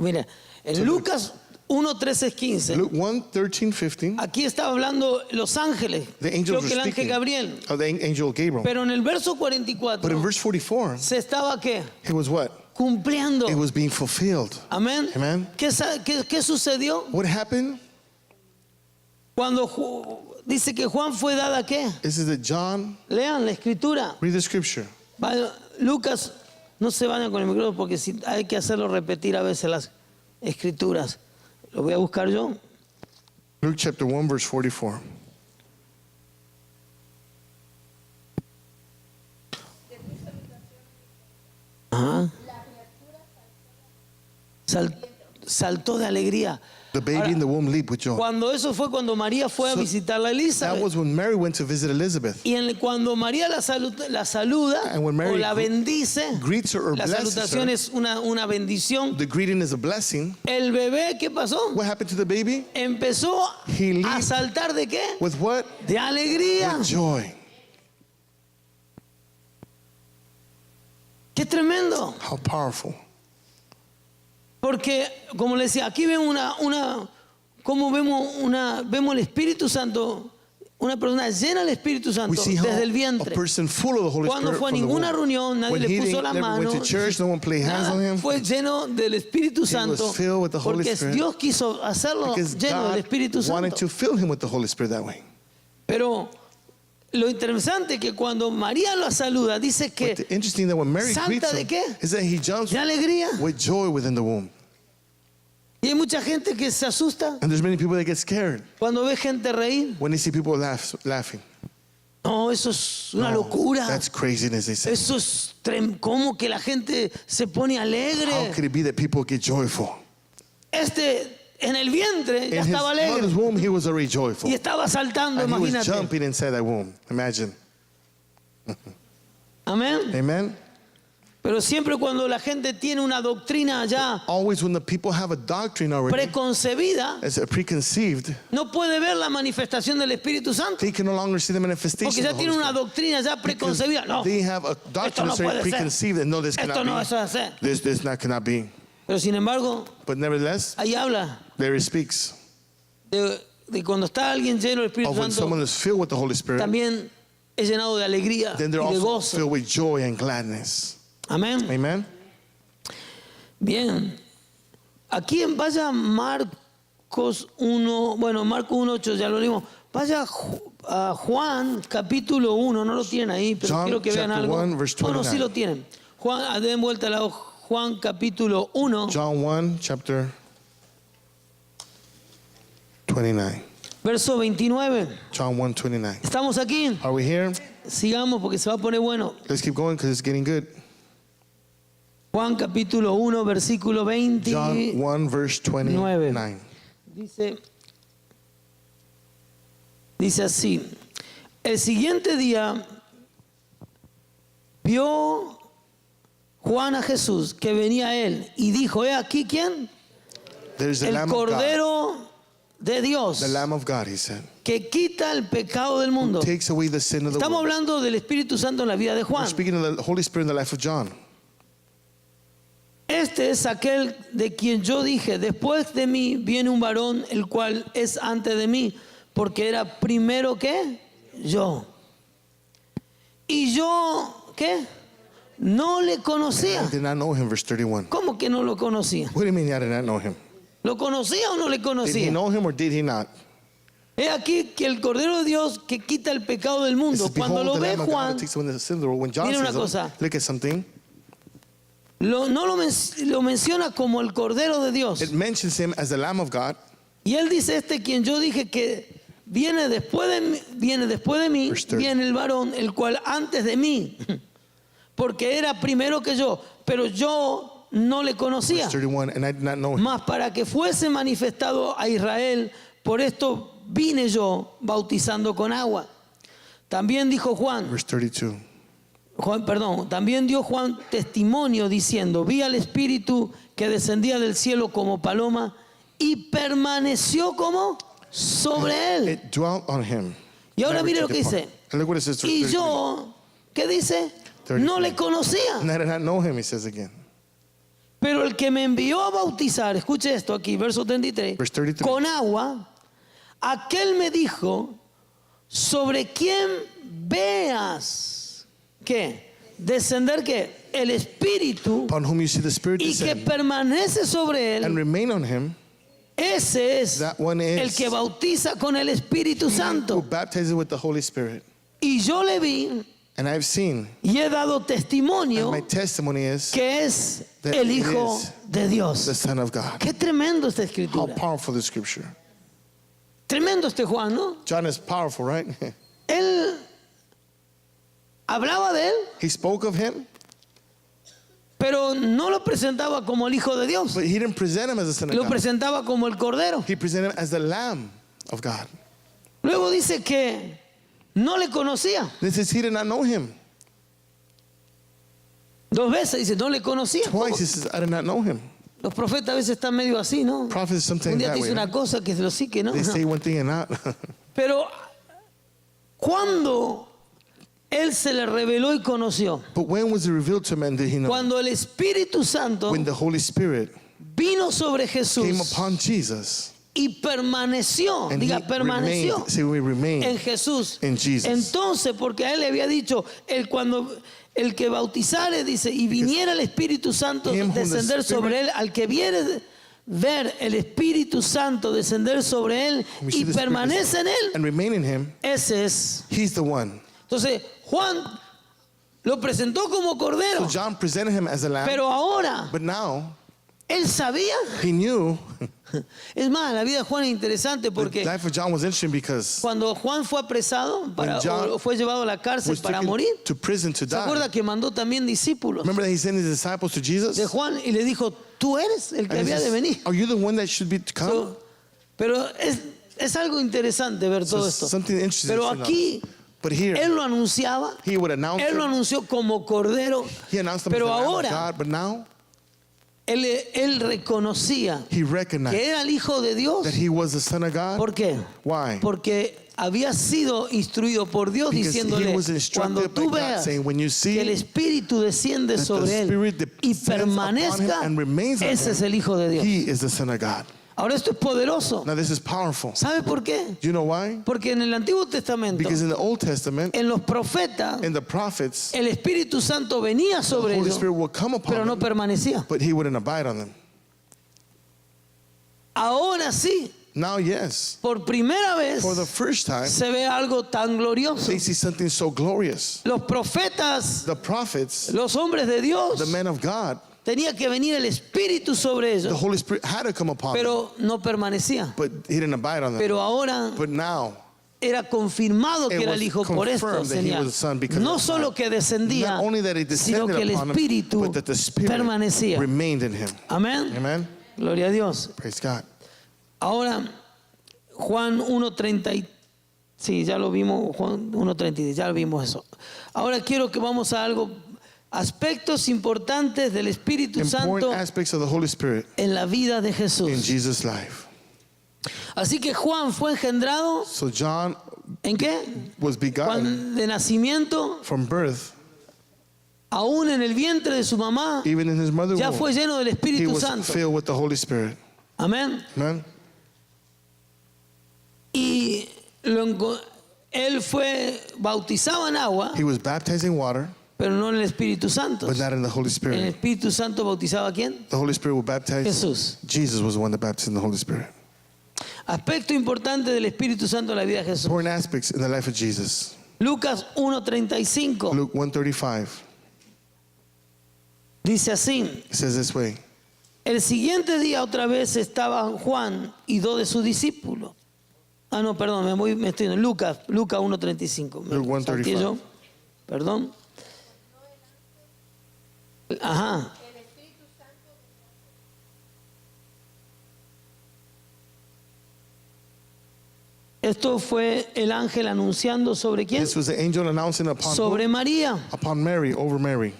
Mira, en Lucas 1:13-15, Luke 1:13-15. aquí estaba hablando los ángeles, The creo angels que were el ángel speaking. Gabriel. Oh, the angel Gabriel. Pero en el verso But in 44 verse 44, se estaba ¿qué? it was what? Cumpliendo. It was being fulfilled. Amén. Amen. ¿Qué sucedió? What happened? Cuando dice que Juan fue dada ¿qué? This is that John, Lean la escritura. read the scripture. Lucas, no se vayan con el micrófono porque hay que hacerlo repetir a veces las escrituras. Lo voy a buscar yo. Luke chapter 1, verse 44. Ajá. Saltó de alegría. The baby Ahora, in the womb leaped with joy. Cuando eso fue cuando María fue a So, visitar a That Elizabeth. was when Mary went to visit Elizabeth. Y cuando María la saluda And when Mary o la bendice, greets her or la blesses salutación her, es una bendición. the greeting is a blessing. El bebé, ¿qué pasó? What happened to the baby? Empezó He a leaped. saltar ¿de qué? With what? De alegría. With joy. Qué tremendo. How powerful. Porque, como le decía, aquí vemos cómo vemos el Espíritu Santo, una persona llena del Espíritu We Santo see how desde el a vientre. person full of the Holy Cuando Spirit fue a from the ninguna womb. reunión, nadie When le he puso la never mano. went to church, no one played hands on him. Fue lleno del Espíritu Santo. filled with the Holy Porque Spirit. Dios quiso hacerlo Because lleno del God Espíritu wanted Santo. to fill him with the Holy Spirit that way. Pero lo interesante es que cuando María lo saluda, dice But que the interesting that when Mary ¿salta greets de him, qué? is that he jumps de alegría. with joy within the womb. Y hay mucha gente que se asusta And there's many people that get scared cuando ve gente reír. when they see people laughing. No, eso es una No, locura. that's craziness, they say. Eso es ¿cómo que la gente se pone How alegre? could it be that people get joyful? En el vientre ya In his estaba alegre mother's womb, he was already joyful. y estaba saltando, And he was imagínate. jumping inside that womb. Imagine. Amén. Amen? Pero siempre cuando la gente tiene una doctrina ya Always when the people have a doctrine already, preconcebida, as a preconceived, no puede ver la manifestación del Espíritu Santo. they can no longer see the manifestation Porque of ya the Holy tiene una Spirit. doctrina ya Because preconcebida. No, they have a esto doctrine no that's already puede ser. preconceived that no, this Esto cannot no be. es hacer. This cannot be. Pero sin embargo, But nevertheless, ahí habla there he speaks de cuando está alguien lleno del Espíritu of when Santo, someone is filled with the Holy Spirit, también es llenado de alegría then they're y de also gozo. filled with joy and gladness. Amén. Amen? Bien. Aquí vaya Marcos 1, bueno, Marcos 1:8 ya lo leímos. Vaya a Juan capítulo 1, no lo tienen ahí, pero John quiero que vean chapter algo. 1, verse No, 29. sí lo tienen. Juan, den vuelta al lado, Juan capítulo 1, John 1, chapter 29. verso 29. John 1, 29. ¿Estamos aquí? Are we here? Sigamos porque se va a poner bueno. Let's keep going because it's getting good. Juan capítulo 1, versículo 20. John 1, verse 29. Dice así, el siguiente día vio Juan a Jesús que venía a él y dijo, aquí quién, There's the el Lamb of God. Cordero de Dios The Lamb of God, he said, que quita el pecado del mundo. takes away the sin of the Estamos world. hablando del Espíritu Santo en la vida de We're Juan. speaking of the Holy Spirit in the life of John. Este es aquel de quien yo dije, después de mí viene un varón el cual es antes de mí, porque era primero que yo. Y yo, ¿qué? No le conocía. I did not know him, verse 31. ¿Cómo que no lo conocía? What do you mean I did not know him? ¿Lo conocía o no le Did he conocía? know him or did he not? He aquí que el Cordero de Dios que quita el pecado del It mundo. says, Cuando behold lo the ve Lamb of God Juan, who takes away the sin of the world. When John mira una says cosa. that, look at something. no lo menciona como el Cordero de Dios. It mentions him as the Lamb of God. Y él dice, quien yo dije que viene después de mí, Verse 30. viene el varón, el cual antes de mí, porque era primero que yo, pero yo no le conocía. Verse 31, and I did not know him. Mas para que fuese manifestado a Israel, por esto vine yo bautizando con agua. También dijo Juan, Verse 32. también dio Juan testimonio diciendo, vi al Espíritu que descendía del cielo como paloma y permaneció como sobre él. It dwelt on him. Y ahora Never mire lo to que depart. dice. And look what it says. Y 33. yo, ¿qué dice? 33. No le conocía. And I did not know him, he says again. Pero el que me envió a bautizar, escuche esto aquí, verso 33, Verse 33. con agua, aquel me dijo, sobre quién veas, ¿qué? Descender, ¿qué? El Espíritu, Upon whom you see the Spirit y que descend permanece sobre and él, remain on him, ese es that one el is que bautiza con el Espíritu who Santo. baptizes with the Holy Spirit. Y yo le vi And I've seen, y he dado and testimonio my testimony is que es that el it Hijo is de Dios. the Son of God. Qué tremendo esta How escritura. powerful is Scripture. Tremendo este Juan, ¿no? John is powerful, right? Él hablaba de él, He spoke of him, pero no lo presentaba como el Hijo de Dios. but he didn't present him as the Son of Lo God. presentaba como el Cordero. He presented him as the Lamb of God. Luego dice que no le conocía. This is, he did not know him. 2 veces dice, no le conocía. Twice he says, I did not know him. Los profetas a veces están medio así, ¿no? Prophets sometimes Un día that te dice way. una cosa que lo sí que no. They say one thing and not. Pero cuando él se le reveló y conoció, But when was it revealed to man did he know? cuando el Espíritu Santo When the Holy Spirit vino sobre came Jesús upon Jesus y permaneció, and diga he permaneció remained, say we remain en Jesús. in Jesus. Entonces, porque a él le había dicho, cuando el que bautizare, dice, y viniera el Espíritu Santo him whom the descender Spirit- sobre él, al que viere ver el Espíritu Santo descender sobre él We see y the Spirit permanece en él, and remain in him, ese es. he's the one. Entonces, Juan lo presentó como cordero, So John presented him as a lamb, pero ahora but now él sabía. he knew. Es más, la vida de Juan es interesante The porque life of John was interesting because cuando Juan fue apresado When John o fue llevado a la cárcel was para taken morir, to prison to ¿se acuerda die. que mandó también discípulos Remember that he sent his disciples to Jesus? de Juan y le dijo, tú eres el que And he había de says, venir? are you the one that should be to come? So, pero es algo interesante ver todo it's esto. something interesting Pero to know. aquí But here, él lo anunciaba, he would announce él lo it. anunció como cordero, He announced him pero as the Lamb of ahora God, but now él reconocía he recognized que era el Hijo de Dios. that he was the Son of God. ¿Por qué? Why? Porque había sido instruido por Dios Because diciéndole, he was instructed cuando by tú God, veas saying, when you see que el Espíritu desciende that the sobre él Spirit y descends upon him permanezca, and remains on ese him, es el Hijo de Dios. he is the Son of God. Ahora esto es poderoso. Now this is powerful. ¿Sabe por qué? Do you know why? Porque en el Antiguo Testamento, Because in the Old Testament, en los profetas, in the prophets, el Espíritu Santo venía the sobre Holy ellos, Spirit will come upon pero no them, permanecía. but he wouldn't abide on them. Ahora sí, Now, yes, por primera vez for the first time, se ve algo tan glorioso. they see something so glorious. Los profetas, The prophets, los hombres de Dios, the men of God, tenía que venir el Espíritu sobre the ellos, Holy Spirit had to come upon them, pero no permanecía. but he didn't abide on them. Pero ahora But now, era confirmado que it era was el Hijo por esto, confirmed that he señal. was the Son because No of that. solo que descendía, not only that he sino descended que el upon him, Espíritu but that the Spirit permanecía. remained in him. Amén. Amen. Gloria a Dios. Praise God. Ahora, Juan 1:30, sí, ya lo vimos, Juan 1:30, ya lo vimos eso. Ahora quiero que vamos a algo, aspectos importantes del Espíritu Santo Important aspects of the Holy Spirit en la vida de in Jesús. Jesus' life. Así que Juan fue engendrado, So John ¿en qué? was begotten Juan de nacimiento, from birth, aún en el vientre de su mamá, even in his mother's ya fue womb. lleno del He Espíritu was Santo. filled with the Holy Spirit. Amén. Amen. Y él fue bautizado en agua, He was baptized in water, pero no en el Espíritu Santo. but not in the Holy ¿El Spirit. Espíritu Santo bautizaba a quién? The Holy Spirit will baptize. Jesús. Jesus was the one that baptized in the Holy Spirit. Aspecto importante del Espíritu Santo en la vida de Jesús. Important aspects in the life of Jesus. Lucas 1:35 Luke 1:35. dice así. It says this way. El siguiente día otra vez estaban Juan y 2 de sus discípulos. Ah, no, perdón, me estoy en Lucas 1:35. Luke 1:35. Yo. Perdón. Ajá. Esto fue el ángel anunciando sobre quién? This was the angel announcing upon Sobre who? María. Upon Mary, over Mary.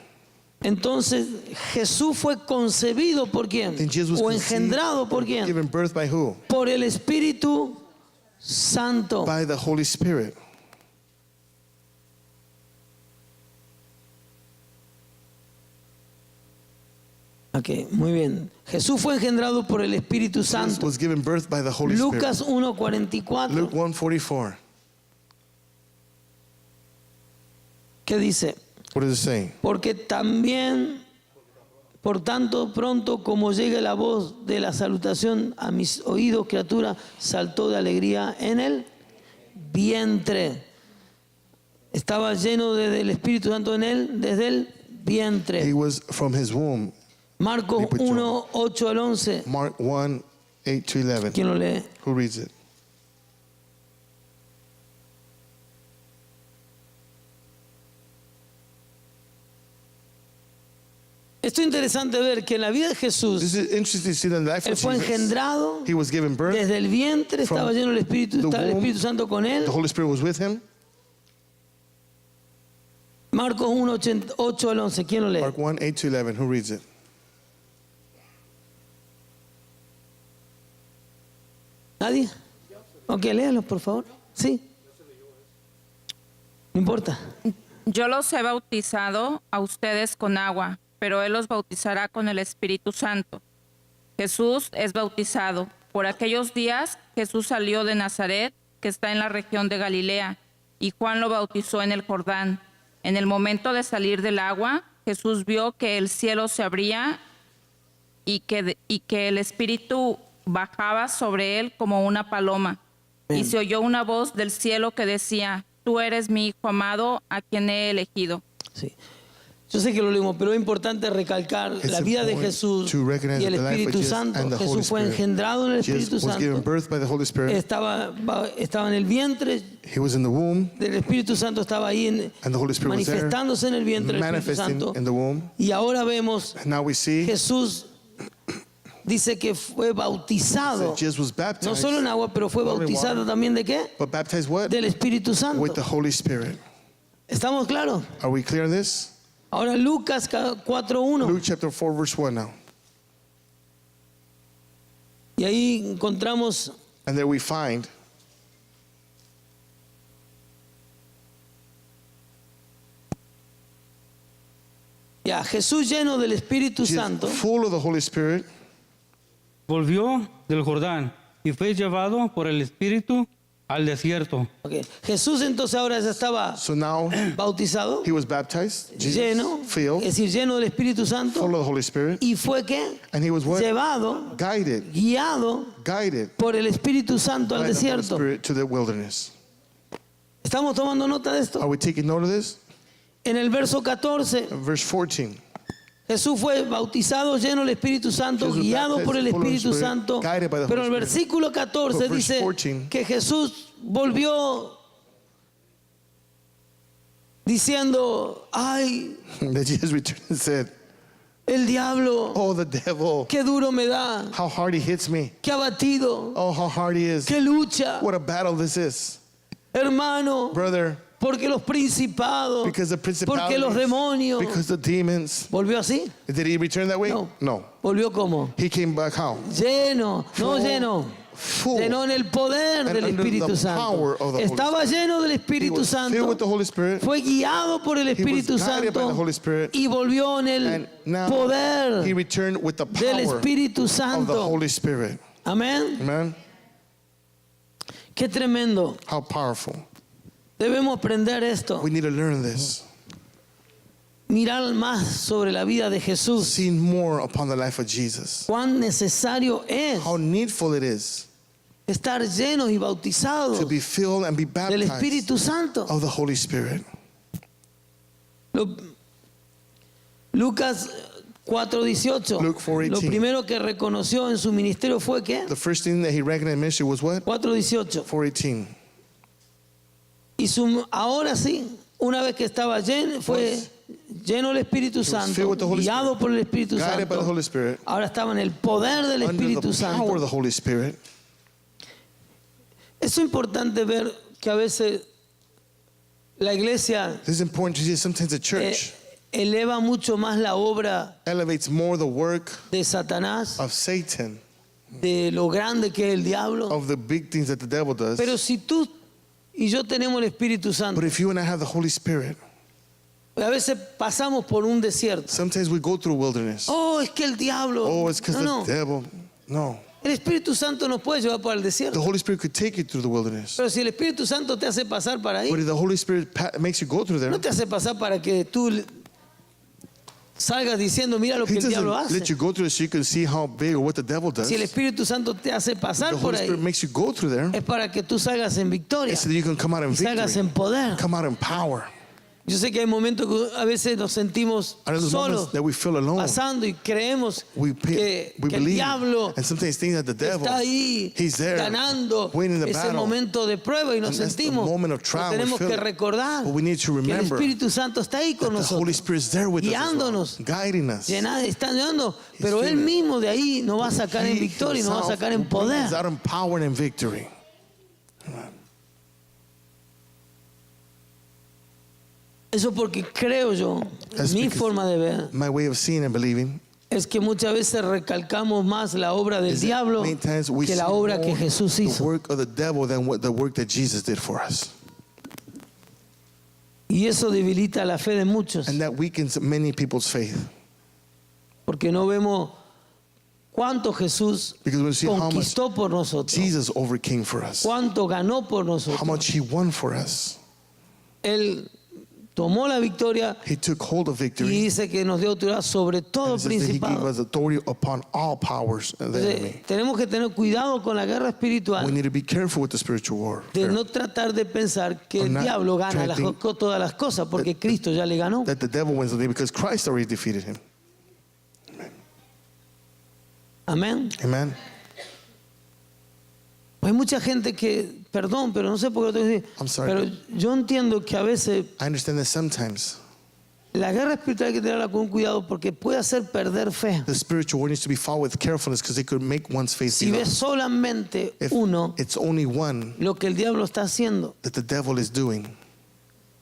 Entonces Jesús fue concebido por quién? Then Jesus O was engendrado por quién? given birth by who? Por el Espíritu Santo. By the Holy Spirit. Ok, muy bien. Jesús fue engendrado por el Espíritu Jesus Santo. was given birth by the Holy Spirit. Lucas 1:44. Luke 1:44. ¿Qué dice? What does it say? Porque también, por tanto pronto como llegue la voz de la salutación a mis oídos, criatura, saltó de alegría en el vientre. Estaba lleno del Espíritu Santo en él desde el vientre. He was from his womb. Marcos 1:8 al 11. Mark 1:8-11. ¿Quién lo lee? Who reads it? Esto es interesante ver que en la vida de Jesús, This is interesting to see that in the life él of fue Jesus. engendrado He was given birth. desde el vientre, estaba lleno del Espíritu, the estaba el womb. Espíritu Santo con él. The Holy Spirit was with him. Marcos 1:8 al 11. ¿Quién lo lee? Mark 1:8-11. Who reads it? ¿Nadie? Ok, léalo, por favor. Sí. No importa. Yo los he bautizado a ustedes con agua, pero Él los bautizará con el Espíritu Santo. Jesús es bautizado. Por aquellos días Jesús salió de Nazaret, que está en la región de Galilea, y Juan lo bautizó en el Jordán. En el momento de salir del agua, Jesús vio que el cielo se abría y que el Espíritu bajaba sobre él como una paloma. Y se oyó una voz del cielo que decía: Tú eres mi Hijo amado, a quien he elegido. Sí. Yo sé que lo leímos, pero es importante recalcar la vida de important Jesús to recognize y el the life of Espíritu Jesus Santo. and the Holy Jesús fue Spirit. engendrado en el Espíritu Jesus was given Santo. birth by the Holy Spirit. Estaba en el vientre He was in the womb, del Espíritu Santo, estaba ahí and the Holy Spirit was there, manifestándose en el vientre del Espíritu manifesting Santo. in the womb. Y ahora vemos And now we see Jesús dice que fue bautizado, that Jesus was baptized. no solo en agua, pero fue not in bautizado water, también de qué? But baptized what? Del Espíritu Santo. With the Holy Spirit. ¿Estamos claros? Are we clear on this? Ahora Lucas 4:1. Luke chapter 4, verse 1 now. Y ahí encontramos And there we find ya Jesús lleno del Espíritu Jesus Santo. full of the Holy Spirit. Volvió del Jordán y fue llevado por el Espíritu al desierto. Ok. Jesús entonces ahora ya estaba So now bautizado, he was baptized, Jesus, lleno, filled, es decir, lleno del Espíritu full Santo, of the Holy Spirit. y fue ¿qué? And he was what? Llevado, Guided, guiado por el Espíritu Santo al by the Holy desierto. Spirit to the wilderness. ¿Estamos tomando nota de Are esto? we taking note of this? En el verso 14, Verse 14. Jesús fue bautizado lleno del Espíritu Santo, Jesus was guiado por el baptized full of the Espíritu Spirit, Santo. guided by the Pero el Holy Spirit. versículo 14 But verse dice 14, que Jesús volvió diciendo, ay, That Jesus returned and said, el diablo, Oh, the devil, qué duro me da, how hard he hits me. qué abatido, Oh, how hard he is. qué lucha, What a battle this is. hermano, Brother, porque los principados, because the porque los principalities, demonios. because the demons. ¿Volvió así? Did he return that way? No. ¿Volvió cómo? He came back how? Lleno, no Full. lleno. Full. Llenó en el poder And del under Espíritu the Santo. power of the Holy Estaba lleno del He Espíritu was filled Santo. with the Holy Spirit. Fue guiado por el Espíritu was guided by Santo. the Holy Spirit. Y volvió en el And now poder he returned with the del power Espíritu of the Santo. Holy Spirit. Amén. Amen. Qué tremendo. How powerful. Debemos aprender esto. We need to learn this. Mirar más sobre la vida de Jesús. Seen more upon the life of Jesus. Cuán necesario es How needful it is estar llenos y to bautizados be filled and be del baptized Espíritu Santo. of the Holy Spirit. Lucas 4:18. Luke 4:18. Lo primero que reconoció en su ministerio fue ¿qué? The first thing that he recognized in ministry was what? 4:18. 4:18. Y ahora sí, una vez que estaba lleno, fue lleno del Espíritu was Santo, filled with the Holy guiado Spirit, por el Espíritu guided by the Santo. Holy Spirit, Ahora estaba en el poder del under Espíritu the power of Santo. the Holy Spirit. Es importante ver que a veces la iglesia This is important to see. Sometimes the church eleva mucho más la obra elevates more the work de Satanás, of Satan, de lo grande que es el diablo. of the big things that the devil does. Pero si tú y yo tenemos el Espíritu Santo, But if you and I have the Holy Spirit, a veces pasamos por un desierto. sometimes we go through wilderness. Oh, es que el diablo. Oh, it's because No, the no. devil. No. El Espíritu Santo nos puede llevar para el The desierto. Holy Spirit could take you through the wilderness. Pero si el Espíritu Santo te hace pasar para ahí, But if the Holy Spirit makes you go through there, no te hace pasar para que tú salgas diciendo, mira lo que He el diablo doesn't let hace. you go through it so you can see how big or what the devil does. Si el The Espíritu Santo te hace pasar por Holy ahí, Spirit makes you go through there es para que tú salgas en victoria so that you can come out in y salgas en victory, poder. come out in power. Yo sé que hay momentos que a veces nos sentimos And in those moments solos, that we feel alone, pasando y creemos we que el believe, diablo and sometimes think that the devil, está ahí he's there, ganando winning the ese battle. momento de prueba y nos And that's the sentimos. moment of Pero trial, we tenemos feel que it. recordar But we need to que el remember Espíritu Santo está ahí con the Holy nosotros, Spirit's there with us, as well, guiándonos, guiding us. está llenando, pero Él feeling. mismo de ahí nos va a sacar en victoria y nos va a sacar en poder. He's out in power and in victory. Eso porque creo yo, That's mi because forma de ver, My way of seeing and believing es que muchas veces recalcamos más la obra del is that diablo many times we que see la obra que more Jesús the hizo. work of the devil than what the work that Jesus did for us. Y eso debilita la fe de muchos, And that weakens many people's faith. porque no vemos cuánto Jesús Because we see how much conquistó por nosotros, Jesus overcame for us, cuánto ganó por how nosotros. much he won for us. Él tomó la victoria He took hold of y victory. dice que nos dio autoridad sobre todo And it says that he gave principado. us authority upon all powers of the enemy. Entonces, tenemos que tener cuidado con la guerra We espiritual, need to be careful with the spiritual war. de no tratar de pensar que Or el not diablo gana try to think todas las cosas, porque Cristo ya le ganó. That the devil wins the day because Christ already defeated him. Amén. Amen. Hay mucha gente que, perdón, pero no sé por qué lo tengo que decir, I'm sorry. pero yo entiendo que a veces I understand that sometimes la guerra espiritual hay que tenerla con cuidado porque puede hacer perder fe. the spiritual war needs to be fought with carefulness because it could make one's faith Si be ves lost. solamente If uno it's only one lo que el diablo está haciendo, that the devil is doing,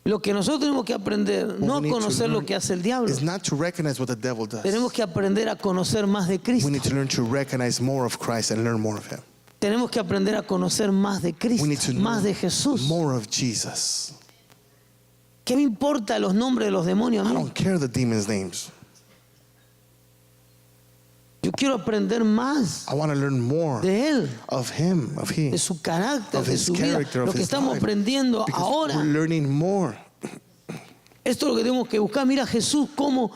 lo que nosotros tenemos que aprender, no we need to conocer lo learn que hace el diablo, is not to recognize what the devil does. tenemos que aprender a conocer más de Cristo. We need to learn to recognize more of Christ and learn more of him. Tenemos que aprender a conocer más de We need Cristo, to más de know Jesús. more of Jesus. ¿Qué me importa los nombres de los demonios? I A mí? don't care the demons' names. Yo quiero aprender más I want to learn more de Él, of him, of he, de su carácter, of de his su vida. character, Lo of que his estamos life. aprendiendo Because ahora. we're learning more. Esto es lo que tenemos que buscar. Mira Jesús cómo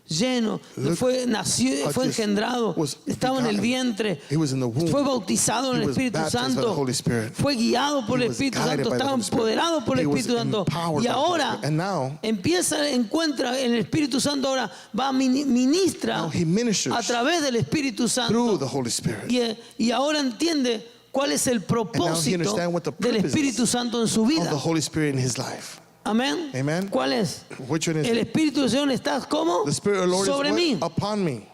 lleno, Look nació, how fue Jesus engendrado, was estaba en el begotten. vientre, He was in the womb. fue bautizado en He el was Espíritu baptized by the Santo, Holy Spirit. fue guiado por He el was Espíritu guided Santo, by the estaba Holy Spirit. empoderado por el He was Espíritu Santo. empowered Y by the Holy ahora Spirit. And now, encuentra en el Espíritu Santo, ahora va ministra now he ministers a través del Espíritu through Santo. the Holy Spirit. Y ahora entiende cuál es el propósito understands what the del purpose Espíritu Santo en su Of vida. the Holy Spirit in his life. Amén. Amen. ¿Cuál es? Which one is El it? Espíritu del Señor está como The Spirit of the Lord sobre is mí. what? Upon me.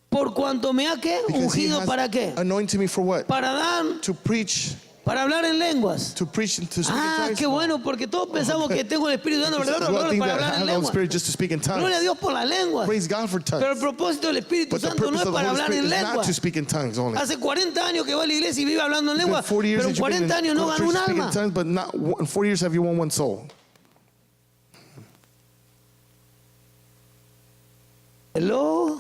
Por cuanto me ha ¿qué? Because he Ungido has para qué? anointed me for what? Para dar, To preach, para hablar en lenguas. to preach and to speak in Ah, tongues. qué bueno, porque todos pensamos que tengo el Espíritu Santo Because we all think para that I hablar have en the Holy lenguas. Spirit just to speak in Gloria a tongues. Dios por las lenguas. Praise God for tongues. Pero el propósito del Espíritu But the Santo no purpose es of the para Holy hablar Spirit en is not lenguas. to speak in tongues only. Hace 40 años que va a la iglesia y vive hablando en It's been lenguas, 40 years pero en that you've been 40 años no going ganó to un church speaking alma. in tongues, but not in 40 years have you won one soul. Hello.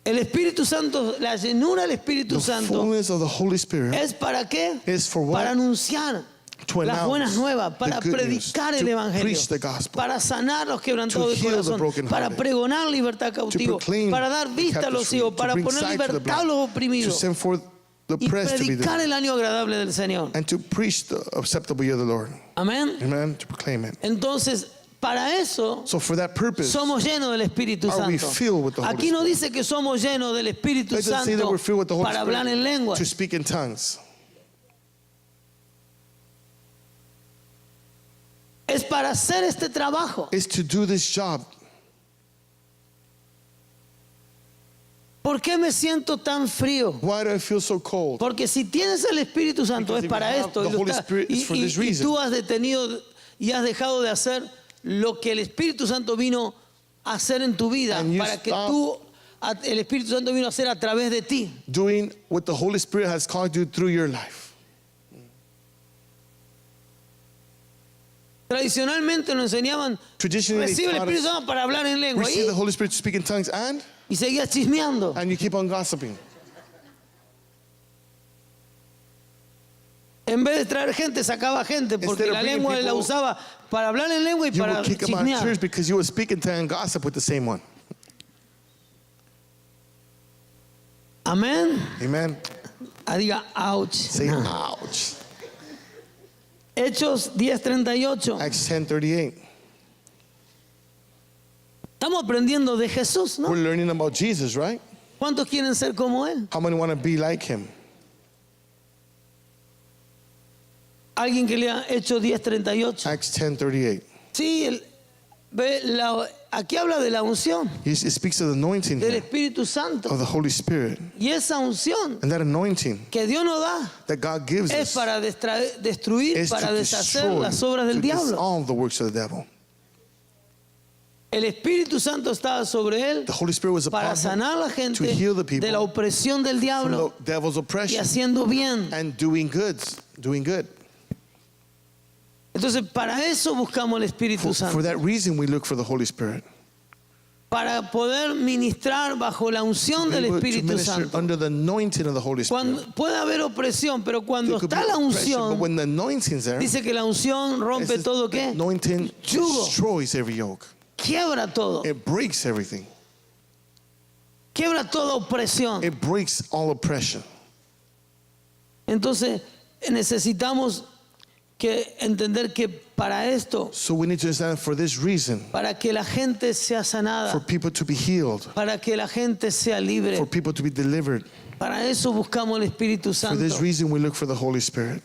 El Espíritu Santo, la llenura del Espíritu The Santo fullness of the Holy Spirit es para qué? is for what? Para anunciar To las announce buenas nuevas, para the good news, predicar el to Evangelio, preach the gospel, para sanar los quebrantados de to heal the corazón, brokenhearted, para pregonar libertad a cautivos, proclaim para dar vista a los captives free, ciegos, to para bring poner sight to the libertad a blind, los to oprimidos. send forth The y press to be predicar done. el año agradable del Señor. And to preach the acceptable year of the Lord. Amén. Amen. To proclaim it. Entonces, para eso So for that purpose, somos llenos del Espíritu are we Santo. filled with the Holy Aquí no Spirit? dice que somos llenos del Espíritu it doesn't say that Santo we're filled with the Holy para hablar en Spirit lenguas. to speak in tongues. Es para hacer este trabajo. It's to do this job. ¿Por qué me siento tan frío? Why do I feel so cold? Porque si tienes el Espíritu Santo Because es if para you have esto. the Y, lo Holy está- Spirit, it's for this y reason. tú has detenido y has dejado de hacer lo que el Espíritu Santo vino a hacer en tu vida. And you Para que stop el Espíritu Santo vino a hacer a través de ti. Doing what the Holy Spirit has called you through your life. Tradicionalmente nos enseñaban, Traditionally, recibe el taught Espíritu us, Santo para hablar en lengua. receive the Holy Spirit to speak in tongues, Y seguías chismeando. and you keep on gossiping. En vez de traer gente, sacaba gente. Porque Instead of la bringing lengua la people, usaba para hablar en lengua y You para will kick them out of chismear. church because you will speak in tongues and gossip with the same one. Amén. Amen. Diga, ouch. Say, ouch. Hechos 10:38. Acts 10:38. Estamos aprendiendo de Jesús, ¿no? We're learning about Jesus, right? ¿Cuántos quieren ser como Él? How many want to be like him? Alguien que lea Hechos 10:38. Acts 10:38. Sí, aquí habla de la unción It speaks of the anointing del here, Espíritu Santo. of the Holy Spirit. Y esa unción And that anointing que Dios nos da that God gives es us para destruir, is para to deshacer destroy, las obras del to diablo. dissolve the works of the devil. El Espíritu Santo estaba sobre él The Holy Spirit was upon para him sanar a la gente to heal the people de la opresión del from diablo the devil's y oppression haciendo bien. and doing good. Entonces, para eso buscamos el Espíritu For Santo. that reason, we look for the Holy Spirit. Para poder ministrar bajo la unción del Able to Espíritu minister Santo. under the anointing of the Holy Spirit. Puede haber opresión, pero cuando There could está be la oppression, but unción, when the anointing's there, dice que la unción it rompe says todo the qué, anointing Yugo. destroys every yoke. quiebra todo, It breaks everything. quiebra toda opresión. It breaks all oppression. Entonces necesitamos que entender que para esto, So we need to understand for this reason, para que la gente sea for sanada, people to be healed, para que la gente sea libre, for people to be delivered, para eso buscamos el Espíritu for Santo. this reason we look for the Holy Spirit.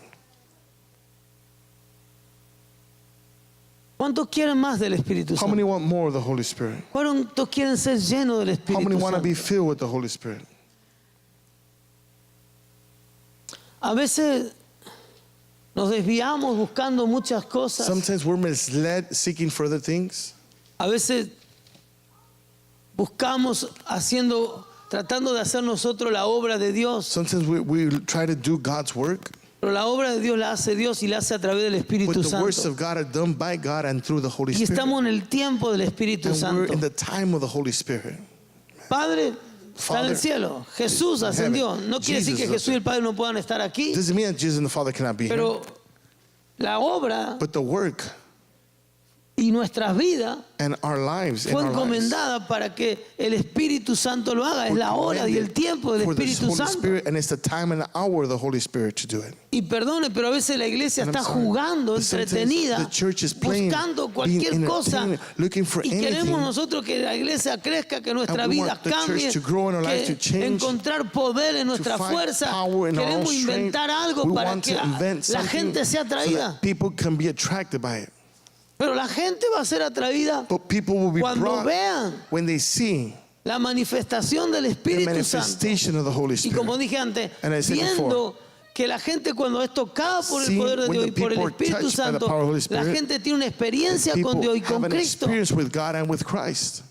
¿Cuántos quieren más del Espíritu How many Santo? want more of the Holy Spirit? ¿Cuántos quieren ser llenos del How many Espíritu want to be Santo? filled with the Holy Spirit? A veces nos desviamos buscando muchas cosas. Sometimes we're misled seeking further things. A veces buscamos tratando de hacer nosotros la obra de Dios. Sometimes we try to do God's work, Pero la obra de Dios la hace Dios y la hace a través del but Espíritu the works Santo. of God are done by God and through the Holy Y Spirit. estamos en el tiempo del Espíritu And we're Santo. in the time of the Holy Spirit. Padre está en el Father, cielo. Jesús ascendió. No quiere decir que Jesus Jesús y el Padre no puedan estar aquí, Doesn't mean that Jesus and the Father cannot be here, pero la obra but the work y nuestras vidas and our lives fue in our lives encomendada para que el Espíritu Santo lo haga. Es la hora y el tiempo del for the Espíritu Holy Santo. Spirit, and it's the time and the hour of the Holy Spirit to do it. Y perdone, pero a veces la iglesia And I'm está sorry, jugando, but sometimes entretenida, the church is playing, buscando being cualquier cosa. entertained, looking for Y queremos anything. nosotros que la iglesia crezca, que nuestra And we vida want the cambie, church to grow and our lives que to change, encontrar poder en nuestra find fuerza. power in our own Queremos strength. inventar algo We para want que to invent la something gente sea so atraída. that people can be attracted by it. Pero la gente va a ser atraída But people will be cuando brought vean when they see la manifestación del the Espíritu Santo. manifestation of the Holy Y Spirit. como dije antes, And I said viendo que la gente cuando es tocada por el See, poder de when Dios the y por el people are Espíritu touched by the Santo, power of the Holy la Spirit, gente tiene una experiencia con People Dios y have con an Cristo. experience with God and with Christ.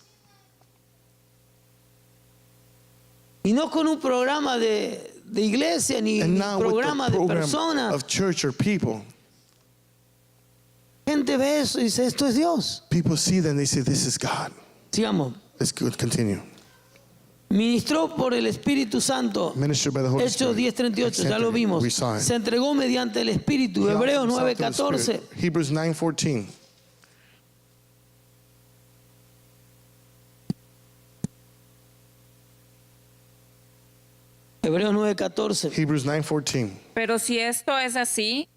Y no con un programa de iglesia ni And ni now with programa the de program personas. of church or people, Gente ve eso y dice, esto es Dios. people see them, they say, this is God. Sigamos. Let's continue. Ministró por el Espíritu Santo. Ministered by the Holy Hechos Spirit. 10:38, ya lo vimos. We saw it. Se entregó mediante el Espíritu. He offered Hebreos himself to the 9:14. Spirit. Hebrews 9:14. Hebreos 9:14. Hebrews 9:14. Pero si esto es así,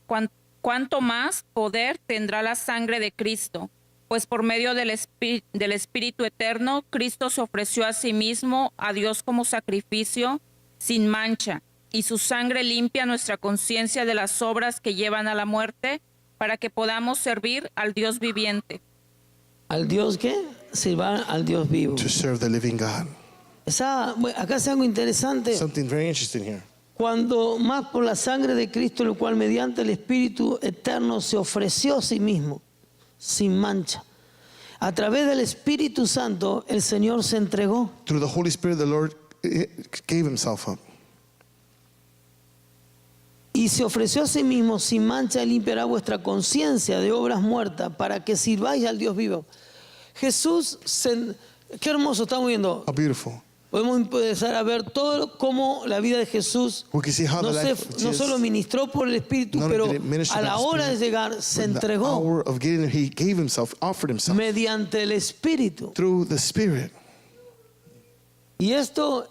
¿cuánto más poder tendrá la sangre de Cristo? Pues por medio del Espíritu Eterno, Cristo se ofreció a sí mismo a Dios como sacrificio sin mancha, y su sangre limpia nuestra conciencia de las obras que llevan a la muerte, para que podamos servir al Dios viviente. ¿Al Dios qué? Sirvan al Dios vivo. To serve the living God. Acá hace algo interesante. Something very interesting here. Cuando más por la sangre de Cristo, el cual mediante el Espíritu Eterno se ofreció a sí mismo, sin mancha. A través del Espíritu Santo, el Señor se entregó. Through the Holy Spirit, the Lord gave himself up. Y se ofreció a sí mismo sin mancha y limpiará vuestra conciencia de obras muertas para que sirváis al Dios vivo. Jesús, qué hermoso estamos viendo. How beautiful. Podemos empezar a ver todo cómo la vida de Jesús We can see how no, the life of no Jesus, solo ministró por el Espíritu, not only pero did it minister a by la the hora de Spirit, llegar se but the entregó hour of getting there, he gave himself, offered himself mediante el Espíritu. through the Spirit. Y esto,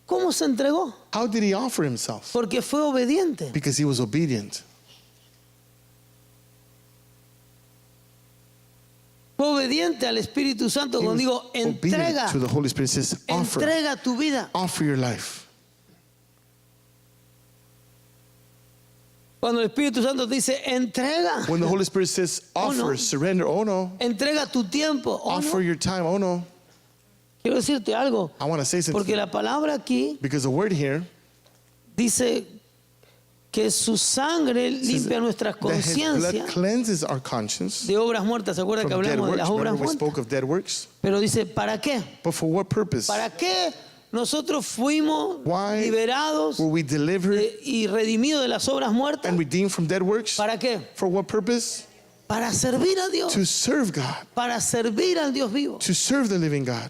¿cómo se entregó? How did he offer himself? Porque fue obediente. Because he was obedient. Fue obediente al Espíritu Santo. He Cuando was digo entrega, obedient to the Holy Spirit. It says offer. entrega tu vida. Offer your life. Cuando el Espíritu Santo te dice entrega, When the Holy Spirit says Oh, offer, no. surrender, oh no. entrega tu tiempo. Oh, Offer no. your time, oh no. Quiero decirte algo, I want to say something. porque la palabra aquí Because the word here dice que su sangre says limpia nuestras that his blood conciencias cleanses our conscience de obras muertas. ¿Se acuerdan que from dead hablamos de works. las obras Remember we muertas? spoke of dead works? Pero dice, ¿para qué? But for what purpose? ¿Para qué nosotros fuimos Why liberados were we delivered y redimidos de las obras muertas? and redeemed from dead works? ¿Para qué? For what purpose? Para servir a Dios, To serve God. para servir al Dios vivo. To serve the living God.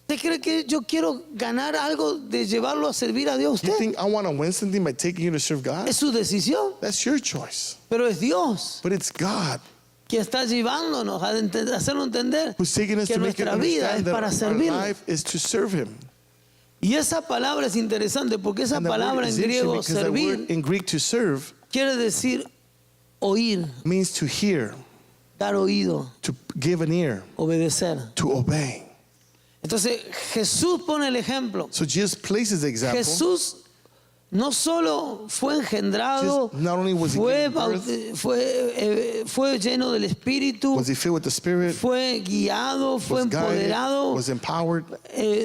¿Usted cree que yo quiero ganar algo de llevarlo a servir a Dios? You Usted, think I want to win something by taking you to serve God? es su decisión, That's your choice. pero es Dios But it's God que está llevándonos a hacernos entender who's taking us que to make it nuestra vida es understand that para our servirle. life is to serve Him. Y esa palabra es interesante porque esa And that word palabra is en interesting griego, because that servir, word in Greek to serve quiere decir oír, means to hear, dar oído, to give an ear, obedecer. to obey. Entonces Jesús pone el ejemplo. So Jesus places the example. Jesús no solo fue engendrado, Just not only was he fue, given birth, fue lleno del Espíritu, Was he filled with the Spirit? fue guiado, fue Was guided? empoderado, Was empowered?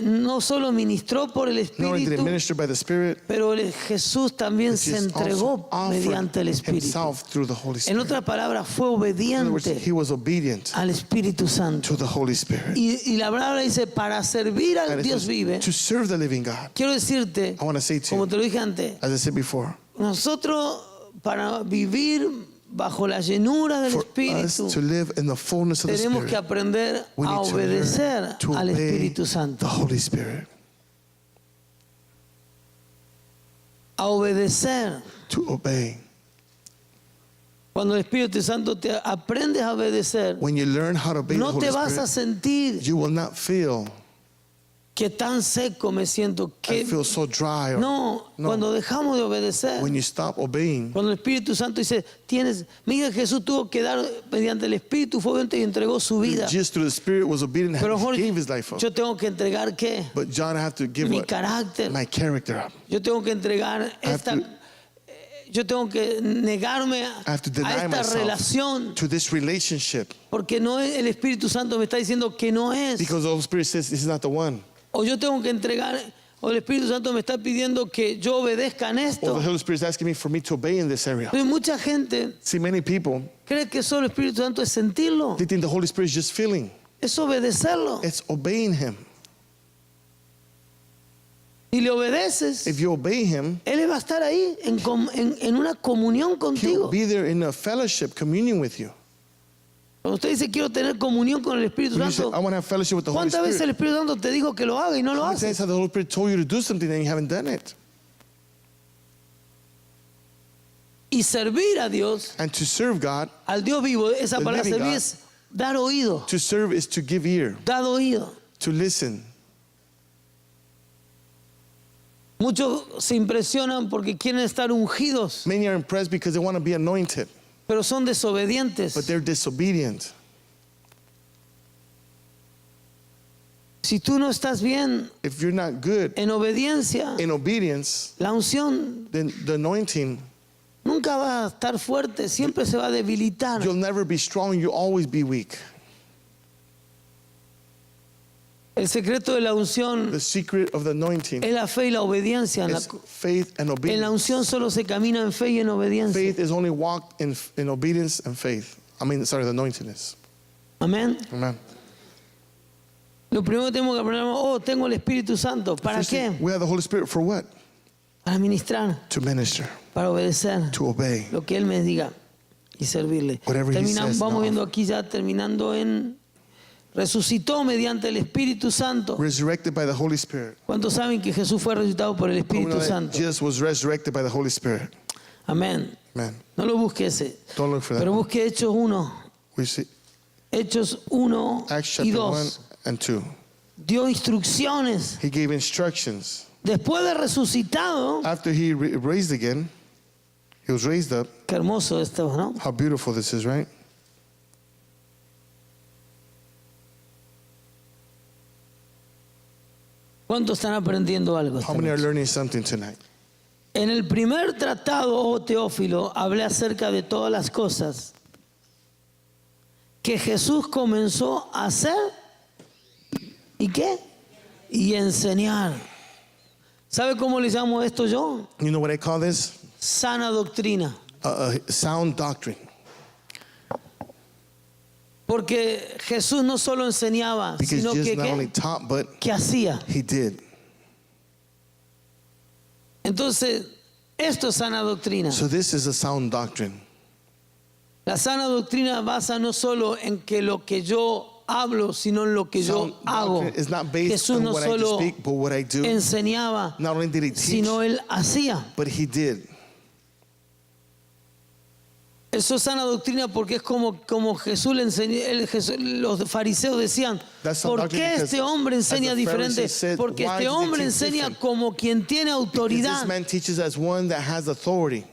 no solo ministró por el Not only did he Espíritu, minister by the Spirit, pero Jesús también but se Jesus entregó also mediante el offered Espíritu. himself through the Holy En Spirit. otras palabras, fue In other words, obediente he was obedient al Espíritu Santo. to the Holy Spirit. Y la palabra dice, para servir al And it Dios says, vive, to serve the living God. quiero decirte, I want to say to como you, te lo dije antes, as I said before, nosotros para vivir bajo la llenura del for us Espíritu to live in the fullness of the tenemos que Spirit, aprender we a need to obedecer learn to al obey Espíritu Santo, the Holy Spirit. a obedecer. To obey. Cuando el Espíritu Santo te aprendes a obedecer, When you learn how to obey the no Holy te vas a Spirit, sentir you will not feel, que tan seco me siento, I que feel so dry. Or, no, cuando dejamos de obedecer, when you stop obeying, cuando el Espíritu Santo dice, mira, Jesús tuvo que dar mediante el Espíritu, fue obediente y entregó su vida. just through the Spirit was obedient Pero and mejor, gave his life up. yo tengo que entregar qué? But John, I have to give Mi what? carácter. My character up. Yo tengo que entregar yo tengo que negarme I have to a deny esta myself relación, to this relationship porque no es, el Espíritu Santo me está diciendo que no es. because the Holy Spirit says this is not the one. O yo tengo que entregar, o el Espíritu Santo me está pidiendo que yo obedezca en Or esto. the Holy Spirit is asking me for me to obey in this area. Pero mucha gente See, many people, cree que solo el Espíritu Santo es sentirlo, they think the Holy Spirit is just feeling. es obedecerlo. It's obeying Him. Y le obedeces, If you obey Him, Él va a estar ahí en una comunión He'll contigo. be there in a fellowship, communion with you. Cuando usted dice quiero tener comunión con el Espíritu When you say, Santo, I want to have fellowship with the Holy ¿cuántas veces el Spirit? Espíritu Santo te dijo que lo haga y no lo How many haces? times have the Holy Spirit told you to do something and you haven't done it? Y servir a Dios, And to serve God, al Dios vivo, esa The palabra living servir God. es dar oído, to serve is to give ear, dar oído. to listen. Muchos se impresionan porque quieren estar ungidos, Many are impressed because they want to be anointed, pero son desobedientes. but they're disobedient. Si tú no estás bien If you're not good en obediencia, in obedience, la unción then the anointing, nunca va a estar fuerte, siempre se va a debilitar. you'll never be strong, you'll always be weak. El secreto de la unción The secret of the anointing es la fe y la obediencia. is faith and En la obedience. unción solo se camina en fe y en obediencia. Faith is only walked in obedience and faith. The anointing is. Amén. Amen. Lo primero que tenemos que aprender, tengo el Espíritu Santo. ¿Para First qué? thing, we have the Holy Spirit for what? Para ministrar, To minister, para obedecer to obey. lo que Él me diga y servirle. Whatever he says, Vamos no. viendo aquí ya terminando en resucitó mediante el Espíritu Santo. Resurrected by the Holy Spirit. ¿Cuántos saben que Jesús fue resucitado por el We know Espíritu that Santo? Jesus was resurrected by the Holy Spirit. Amén. Amen. No lo busque ese, Don't look for that. pero busque Hechos 1. We see Hechos 1 Acts y chapter 1 2. and 2. Dio instrucciones. He gave instructions. Después de resucitado, After he raised again, he was raised up. qué hermoso esto, ¿no? How beautiful this is, right? ¿Cuántos están aprendiendo algo? esta How many are noche? learning something tonight? En el primer tratado, oh Teófilo, hablé acerca de todas las cosas que Jesús comenzó a hacer y qué? Y enseñar. ¿Sabe cómo le llamo esto yo? You know what I call this? Sana doctrina. Sound doctrine. Porque Jesús no solo enseñaba, Because sino Jesus que not only ¿qué? taught, but ¿Qué hacía? he did. Entonces, esto es sana doctrina. So this is a sound doctrine. La sana doctrina basa no solo en que lo que yo hablo, sino en lo que yo Sound hago. doctrine is not based Jesús on no what I just solo speak, but what I do. enseñaba, Not only did he teach, sino él hacía. but he did. Eso es sana doctrina porque es como Jesús le enseñó, los fariseos decían, That's sound ¿por doctrine qué because este hombre as enseña the diferente? Pharisees said, Porque why este does he hombre teach enseña different? como quien tiene Because autoridad. this man teaches as one that has authority.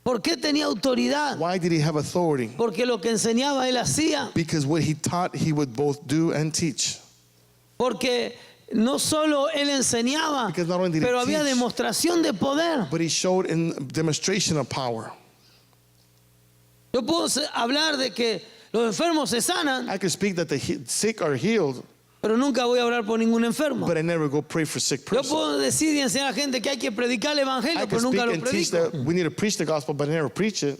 ¿Por qué tenía autoridad? Why did he have authority? Porque lo que enseñaba él hacía. Because what he taught, he would both do and teach. Porque no solo él enseñaba, Because not only did he pero había teach, demostración de poder. But he showed in demonstration of power. Yo puedo hablar de que los enfermos se sanan, I could speak that the sick are healed, pero nunca voy a hablar por ningún enfermo. but I never go pray for sick Yo person. puedo decir y enseñar a la gente que hay que predicar el I evangelio, could pero speak nunca lo and teach predico. that we need to preach the gospel, but I never preach it.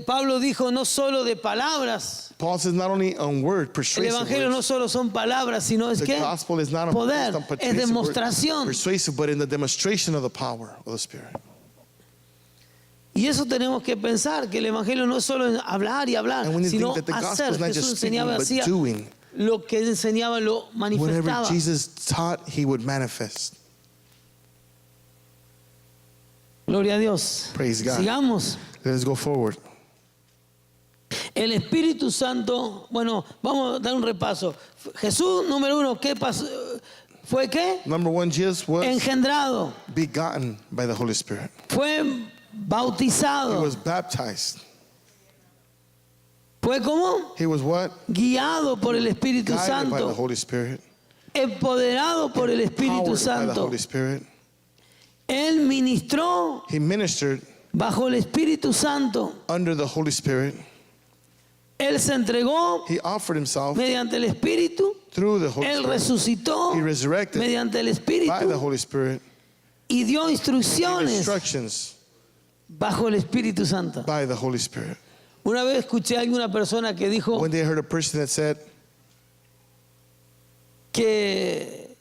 Pablo dijo no solo de palabras. Paul says not only on word, El persuasive evangelio no words. solo son palabras, sino es The que gospel is not poder, based on es persuasive words, demostración. persuasive, but in the demonstration of the power of the Spirit. Y eso tenemos que pensar, que el evangelio no es solo en hablar y hablar, And we need to sino think that the gospel hacer. is not Jesús just speaking, enseñaba y but hacía doing. lo que él enseñaba, lo Whatever manifestaba. Jesus taught, he would manifest. Gloria a Dios. Praise God. Sigamos. Let's go forward. El Espíritu Santo, bueno, vamos a dar un repaso. Jesús, número uno, ¿qué pasó? ¿Fue qué? Number one, Jesus was Engendrado. begotten by the Holy Spirit. Fue He bautizado. was baptized. Fue como He was what? guiado por el Espíritu Guided by the Santo. Holy Spirit. Empoderado por el Espíritu Powered by the Santo. Holy Spirit. Él ministró He ministered bajo el Espíritu Santo. under the Holy Spirit. Él se entregó He offered himself mediante el Espíritu. through the Holy Él Spirit resucitó He resurrected mediante el by the Espíritu Holy Spirit. y dio Gave instrucciones instructions bajo el Espíritu Santo. by the Holy Spirit. Una vez escuché a alguna persona que dijo One day I heard a person that said que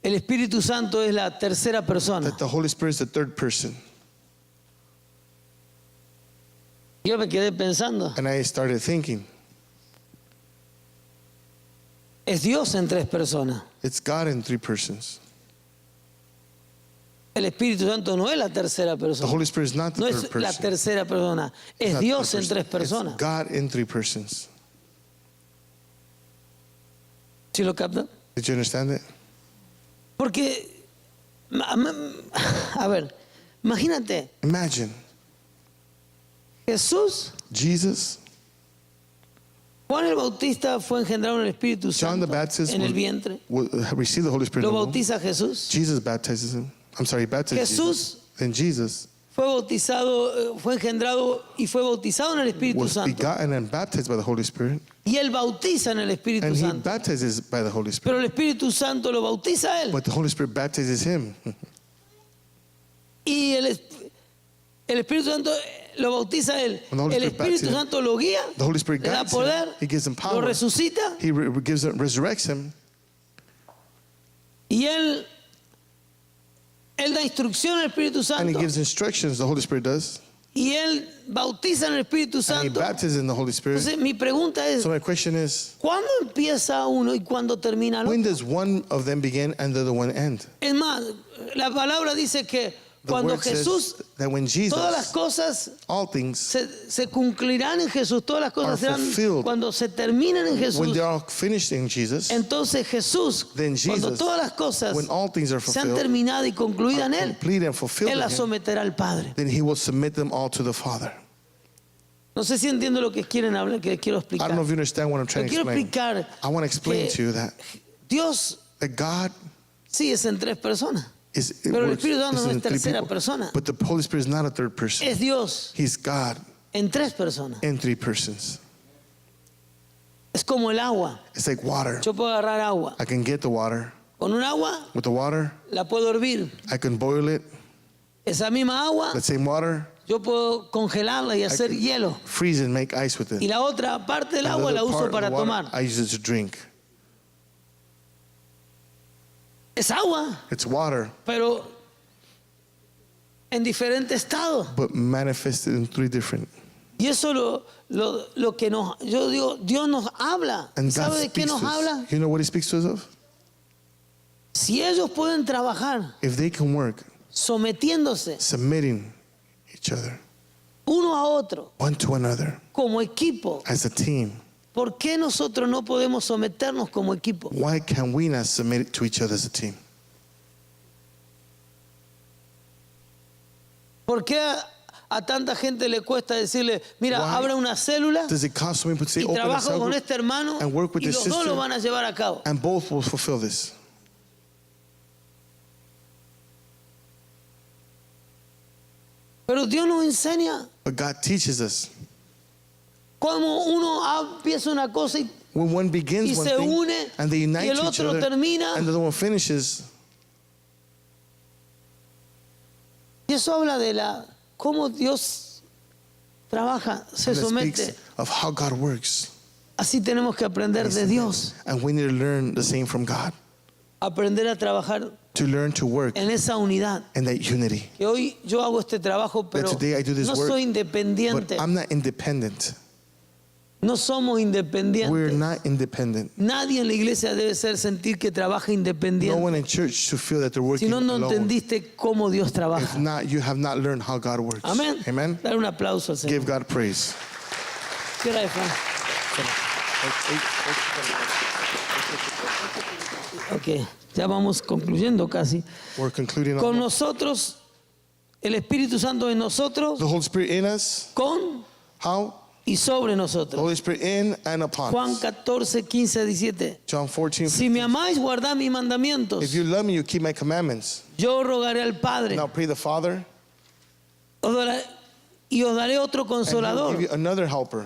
el Espíritu Santo es la tercera persona. that the Holy Spirit is the third person. Yo me quedé pensando, And I started thinking, es Dios en tres personas. it's God in three persons. El Espíritu Santo no es la tercera The persona. Holy Spirit is not the No third es la person. tercera persona. It's Es not the Dios third en tres person. personas. It's God in three persons. ¿Sí lo captan? Did you understand it? Porque, a ver, imagínate, Imagine Jesús, Jesus, Juan el Bautista fue engendrado en el Espíritu John the Santo Baptist en el vientre. will receive the Holy Spirit. Lo in the womb. bautiza Jesús. Jesus baptizes him. I'm sorry, he baptizes Jesus. Jesús Then Jesus fue bautizado, fue engendrado y fue bautizado en el Espíritu was Santo. begotten and baptized by the Holy Spirit. Y él bautiza en el Espíritu And he Santo. baptizes by the Holy Spirit. Pero el Espíritu Santo lo bautiza a él. But the Holy Spirit baptizes him. Y el Espíritu Santo lo bautiza a él. When the Holy El Spirit Espíritu baptizes him, Santo lo guía, The Holy Spirit le da guides poder, him. He gives him lo power. resucita He resurrects him. y él da instrucción al Espíritu And he Santo gives instructions, the Holy Spirit does. y él bautiza en el Espíritu And he Santo. baptizes in the Holy Spirit. Entonces mi pregunta es, So my question is, ¿cuándo empieza uno y cuándo termina el when otro? does one of them begin and the other one end? Es más, la palabra dice que The cuando word Jesús, says that when todas las Jesus, cosas all things, se cumplirán en Jesús, todas las cosas are serán fulfilled. cuando se terminen en when Jesús. they're all finished in Jesus, Entonces Jesús, Then cuando Jesus, todas las cosas when all things are se han fulfilled, terminado y concluidas en are Él, complete and fulfilled Él in las him, someterá al Padre. then he will submit them all to the Father. No sé si entiendo lo que quieren hablar, que quiero I explicar. don't know if you understand what I'm trying Yo to quiero explain. explicar I want to explain que to you that Dios God sí es en tres personas, is, pero el works, Espíritu Santo is no in es three tercera people. persona. But the Holy Spirit is not a third person. Es Dios He's God en tres personas. in three persons. Es como el agua. It's like water. Yo puedo agarrar agua. I can get the water. Con un agua With the water, la puedo hervir. I can boil it. Esa misma agua That same water, yo puedo congelarla y hacer hielo. freeze and make ice with it. Y la otra parte del And the agua other la uso part of para the water, tomar. I use it to drink. Es agua, It's water, pero en diferente estado. but manifested in three different. Y eso lo que yo digo, Dios nos habla. And God ¿Sabe de qué speaks nos to us. habla? You know what he speaks to us of? Si ellos pueden trabajar If they can work, sometiéndose submitting each other, uno a otro one to another, como equipo, as a team, ¿por qué nosotros no podemos someternos como equipo? why can we not submit to each other as a team? ¿Por qué a tanta gente le cuesta decirle, mira, Why abra una célula Does it cost something to say, y open a trabajo cell con group, este hermano and work with y this los dos sister? lo van a llevar a cabo? and both will fulfill this? Pero Dios nos enseña But God teaches us. cómo uno empieza una cosa y When one begins Y one se thing, une, and they unite y el to each otro other, termina. and the other one finishes, y eso habla de cómo Dios trabaja, se and it somete. speaks of how God works. Así tenemos que aprender de Dios, And we need to learn the same from God, aprender a trabajar to learn to work en esa unidad. in that unity. Que hoy yo hago este trabajo, pero today I do this no work, soy But independiente. I'm not independent. No somos We're independientes. not independent. Nadie en la iglesia debe sentir que trabaja No independiente. one in church should feel that they're Si working no, no alone. entendiste cómo Dios If trabaja. not, you have not learned how God works. Amén. Amen. Dar un aplauso al Señor. Give God praise. ¿Qué hora es, Fran? Ok, ya vamos concluyendo casi. We're concluding Con on nosotros, el Espíritu Santo en nosotros, the Holy Spirit in us. con How? y sobre The nosotros. Holy Spirit in and upon Juan us. 14, 15, 17. John 14. Si me amáis, guardad mis mandamientos. If you love me, you keep my commandments. Yo rogaré al Padre Now pray the Father, y os daré otro and He will consolador give you another helper,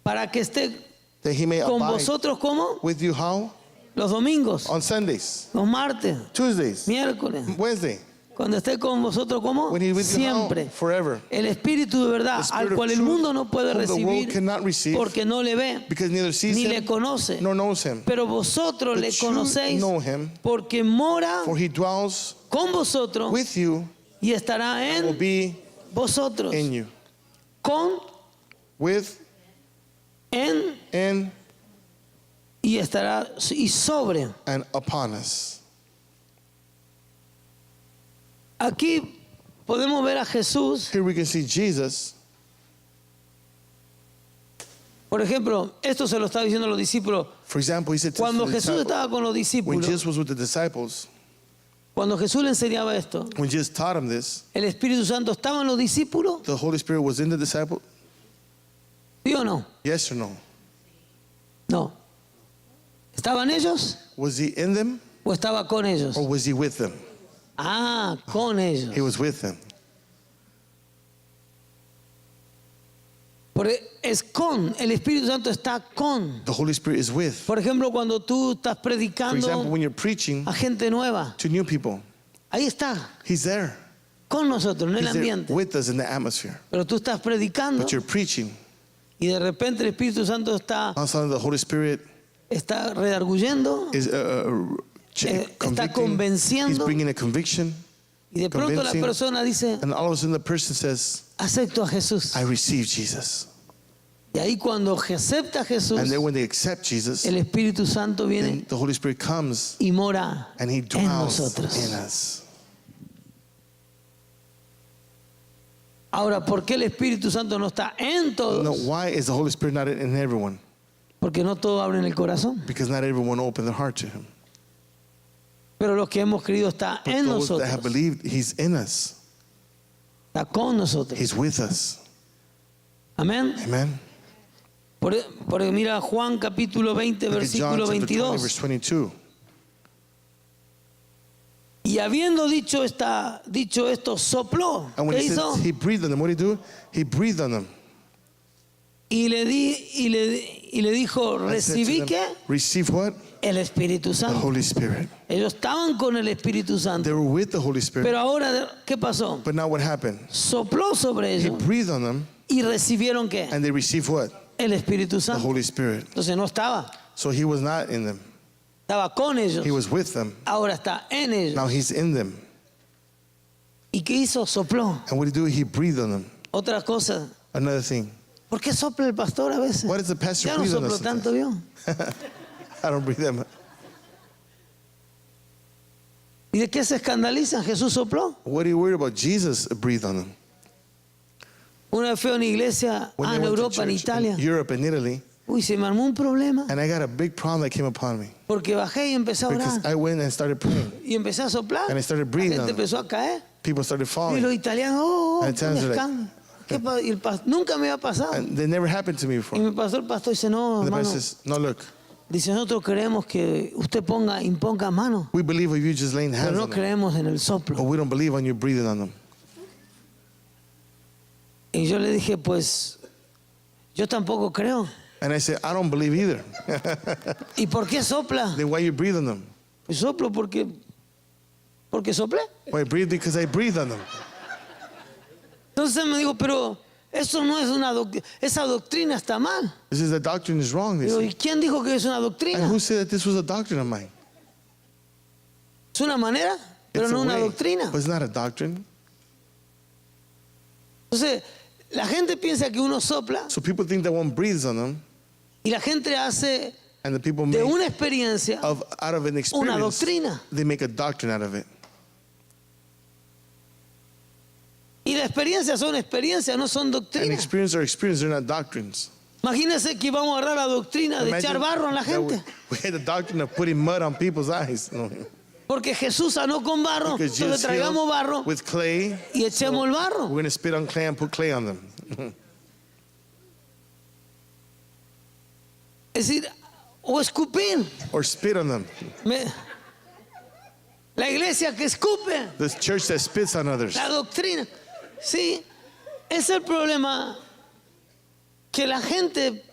para que esté that He may con abide vosotros como with you. How? los domingos, On Sundays, los martes, Tuesdays, miércoles, Wednesday. cuando esté con vosotros como When He with you, how? siempre. Forever. El Espíritu de verdad, The Spirit al of cual el truth, mundo no puede whom the world recibir cannot receive, porque no le ve because neither sees ni le Him conoce. nor knows Him. Pero vosotros But le you conocéis know Him, porque mora for He dwells con vosotros with you, y estará will en be vosotros. in you, Con, with, en in, y estará y sobre. and upon us. Aquí podemos ver a Jesús Here we can see Jesus Por ejemplo, esto se lo estaba diciendo a los discípulos. For example, he said to Cuando the Jesús disciples, estaba con los when discípulos, Jesus was with the disciples, cuando Jesús le enseñaba esto, when Jesus taught him this, ¿el Espíritu Santo estaba en los discípulos? the Holy Spirit was in the disciple. ¿Sí o no? Yes or no? No. ¿Estaban ellos Was he in them o estaba con ellos? or was he with them? Ah, con ellos. He was with them. Porque es con, el Espíritu Santo está con. The Holy Spirit is with. Por ejemplo, cuando tú estás For example, predicando when you're preaching a gente nueva, to new people, ahí está, he's there. con nosotros, en el He's there ambiente. with us in the atmosphere. Pero tú estás predicando But you're preaching. y de repente el Espíritu Santo está All of a sudden, the Holy Spirit redarguyendo is está convicting. He's convenciendo bringing a conviction. y de pronto la convincing. persona dice, And all of a sudden, the person says, acepto a Jesús. I receive Jesus. Y ahí cuando acepta a Jesús, And then when they accept Jesus, el Espíritu Santo viene then the Holy Spirit comes y mora and he en dwells nosotros. in us. Ahora, ¿por qué el Espíritu Santo no está en No, todos? why is the Holy Spirit not in everyone? Porque no todos abren el corazón. Because not everyone open their heart to him. Pero los que hemos creído está But en those that have nosotros. believed, he's in us. Está con nosotros. He's with us. Amén. Amen. Porque mira Juan capítulo 20, Look at John versículo chapter 20, 22. verse 22. Y habiendo dicho esto, sopló. And when ¿Qué he hizo? said he breathed on them, what did he do? He breathed on them. Y le dijo, And said to recibí them, que receive what? el Espíritu The Santo. Holy Spirit. Ellos estaban con el Espíritu They Santo. were with the Holy Spirit. Pero ahora, ¿qué pasó? But now what happened? Sopló sobre He ellos breathed on them y recibieron ¿qué? and they received what? El Espíritu The Santo. Holy Spirit. Entonces no estaba, So he was not in them. estaba con ellos. He was with them. Ahora está en ellos. Now he's in them. ¿Y qué hizo? Sopló. And what did he do? He breathed on them. Otra cosa. Another thing. ¿Por qué sopla el pastor a veces? Why does the pastor Ya no breathe on sopló us tanto, ¿vio? I don't breathe them. ¿Y de qué se escandalizan? Jesús sopló. What are you worried about? Jesus breathed on them. Una vez fui a una iglesia When en they went to Europa, en church Italia. in Europe and Italy, Uy, se me armó un problema. and I got a big problem that came upon me Porque bajé y empecé a because orar. I went and started praying. Y empecé a soplar. And I started La breathing gente on them. empezó a caer. People started Y los falling. italianos, oh, And un Italians are like- escándalo. ¿Qué pa- y el pas- Nunca me había pasado. And they never happened to me Y before. me pasó el pastor y dice, no, And the hermano. pastor says, no, look, Dice, nosotros creemos que usted imponga mano, we believe of you just laying pero hands no on them. creemos en el But soplo. we don't believe on you breathing on them. Y yo le dije, pues, yo tampoco creo. And I said, I don't believe either. ¿Y por qué sopla? Then why you breathe on them? Pues soplo porque soplé. Why I breathe? Because I breathe on them. Entonces me dijo, pero eso no es una doctrina, esa doctrina está mal. This is the doctrine is wrong. They Digo, say. ¿y quién dijo que es una And doctrina? who said that this was a doctrine of mine? Es una manera, pero It's a no una way, doctrina. but it's not a doctrine. Entonces, la gente piensa que uno sopla So people think that one breathes on them, y la gente hace and the people de make una experiencia out of an experience, doctrina. they make a doctrine out of it. y la experiencia son experiencias, no son And doctrinas. experience or experience, they're not doctrines. Imagínense que vamos a agarrar la doctrina de echar Imagine barro en la that gente. we had the doctrine of putting mud on people's eyes. No. Porque Jesús sanó con barro, Because entonces Jesus traigamos healed barro with clay, y echemos el barro. we're going to spit on clay and put clay on them. Es decir, o escupir. Or spit on them. La iglesia que escupe, The church that spits on others. la doctrina. Sí, es el problema que la gente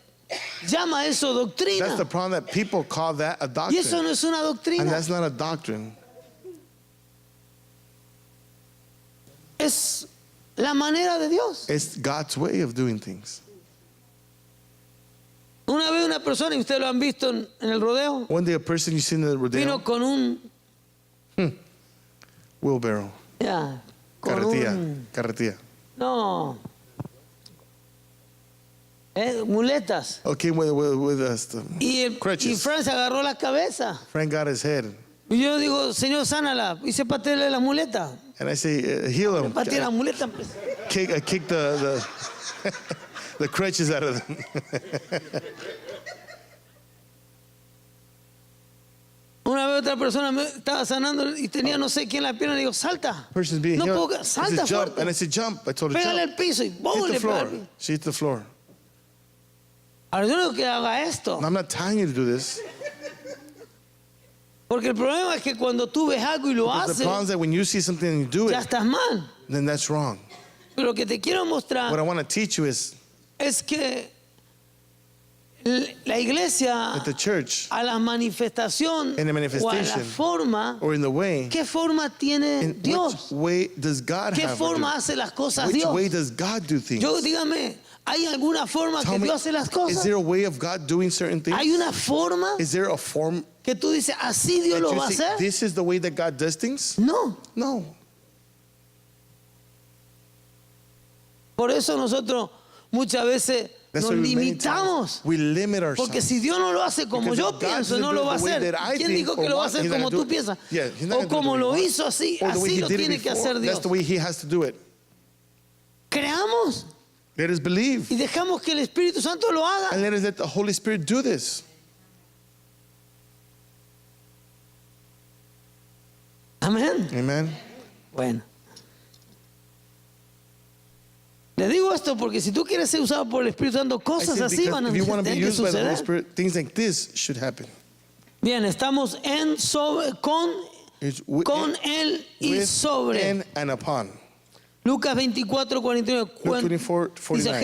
llama eso That's doctrina. the problem, that people call that a Y eso doctrine. no es una And doctrina. that's not a doctrine. Es la manera de Dios. It's God's way of doing things. Una vez una persona, y ustedes lo han visto en el rodeo, One day a person you see in the vino rodeo, con un, wheelbarrow, ya, con carretilla, un, carretilla. no, muletas. Okay, with us. Y Crutches. Fran se agarró la cabeza. Frank got his head. Y yo digo, Señor, sánala. Y se patearle la muleta. And I say, heal him. Pateé la muleta. I kick the the crutches out of them. Una vez otra persona me estaba sanando y tenía no sé quién en la pierna. Le digo, salta. Person's being No healed. puedo, I salta said, jump. fuerte. And I said, jump. I told her, Pégale jump. al piso y ¡bum! Hit le the floor. pega. She hit the floor. Ahora yo no digo que haga esto. And I'm not telling you to do this. Porque el problema es que cuando tú ves algo y lo Because the problem is haces, that when you see something and you do ya it, estás mal. then that's wrong. Pero lo que te quiero What I mostrar want to teach you is es que la iglesia that the church, a la manifestación In the o a la manifestation, forma, or in the way, ¿qué forma tiene in Dios? which way does God ¿Qué have forma to hace las cosas do? Which Dios? way does God do things? Yo dígame, ¿hay alguna forma Tell que me, Dios hace las is cosas? there a way of God doing certain things? ¿Hay una forma Is there a form que tú dices, así Dios that lo you va a say, hacer? this is the way that God does things? No. No. Por eso nosotros muchas veces That's nos why many limitamos. times we limit ourselves. Porque si Dios no lo hace como Because yo if God pienso, doesn't no do lo it va a the way hacer. that I ¿Quién think dijo que or lo va a want, hacer he's not como gonna tú do it. piensas? Yeah, he's not O gonna do it como the way lo he hizo así, Or the way así he lo did it tiene que before, hacer that's Dios. the way he has to do it. Creamos Let us believe. y dejamos que el Espíritu Santo lo haga. And let us let the Holy Spirit do this. Amén. Amen. Bueno. Le digo esto porque si tú quieres ser usado por el Espíritu Santo, I cosas said, así because van a if you want to be tener que used by the Holy suceder. Spirit, things like this should happen. Bien, estamos en con It's with, él y with, sobre. in, and upon. Lucas 24, 49. Luke 24, Dice 49.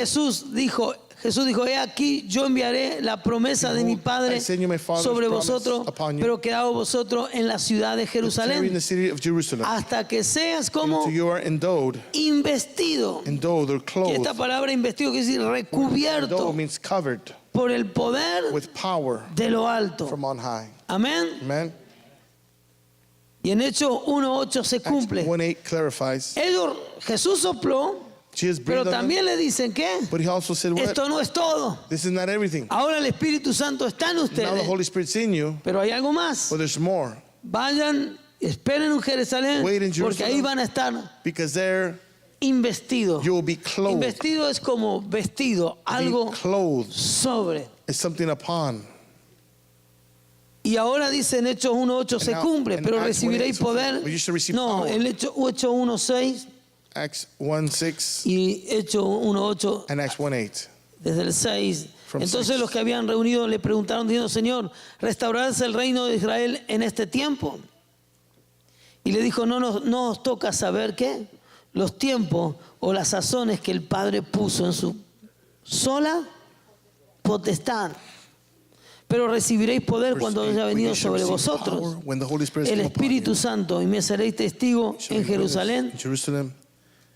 Jesús dijo, he aquí yo enviaré la promesa de mi Behold, Padre I send you my Father's sobre promise vosotros, upon you. pero quedaos vosotros en la ciudad de Tarry in Jerusalén the city of Jerusalem. hasta que seas como Until you are endowed investido. or Que clothed. esta palabra investido quiere decir recubierto Endowed means covered por el poder with power de lo alto. from on high. Amén. Amen. Y en Hechos 1:8 se Acts cumple. 1:8 clarifies. Jesús sopló, Jesus pero breathed on también them, le dicen que but he also said, what? esto no es todo. This is not everything. Ahora el Espíritu Santo está en Now the ustedes, Holy Spirit's in you, pero hay algo más. but there's more. Vayan, esperen en Jerusalén, Wait in porque ahí Jerusalem. van a estar Because there investidos. you will be clothed. Investido es como vestido, algo Being clothed sobre. is something upon. Y ahora dice en Hechos 1:8 se now, cumple, in pero Acts recibiréis 1:8, poder. but you shall receive No, power. en Hechos 1:6 Acts 1:6 y Hechos 1:8 and Acts 1:8. desde el 6. From Entonces 6. los que habían reunido le preguntaron diciendo, Señor, ¿restaurarás el reino de Israel en este tiempo? Y le dijo, no os toca saber qué, los tiempos o las sazones que el Padre puso en su sola potestad. Pero recibiréis poder cuando haya venido sobre vosotros When the Holy Spirit el is upon you. Espíritu Santo y me seréis testigo Shall en be witness Jerusalén, in Jerusalem,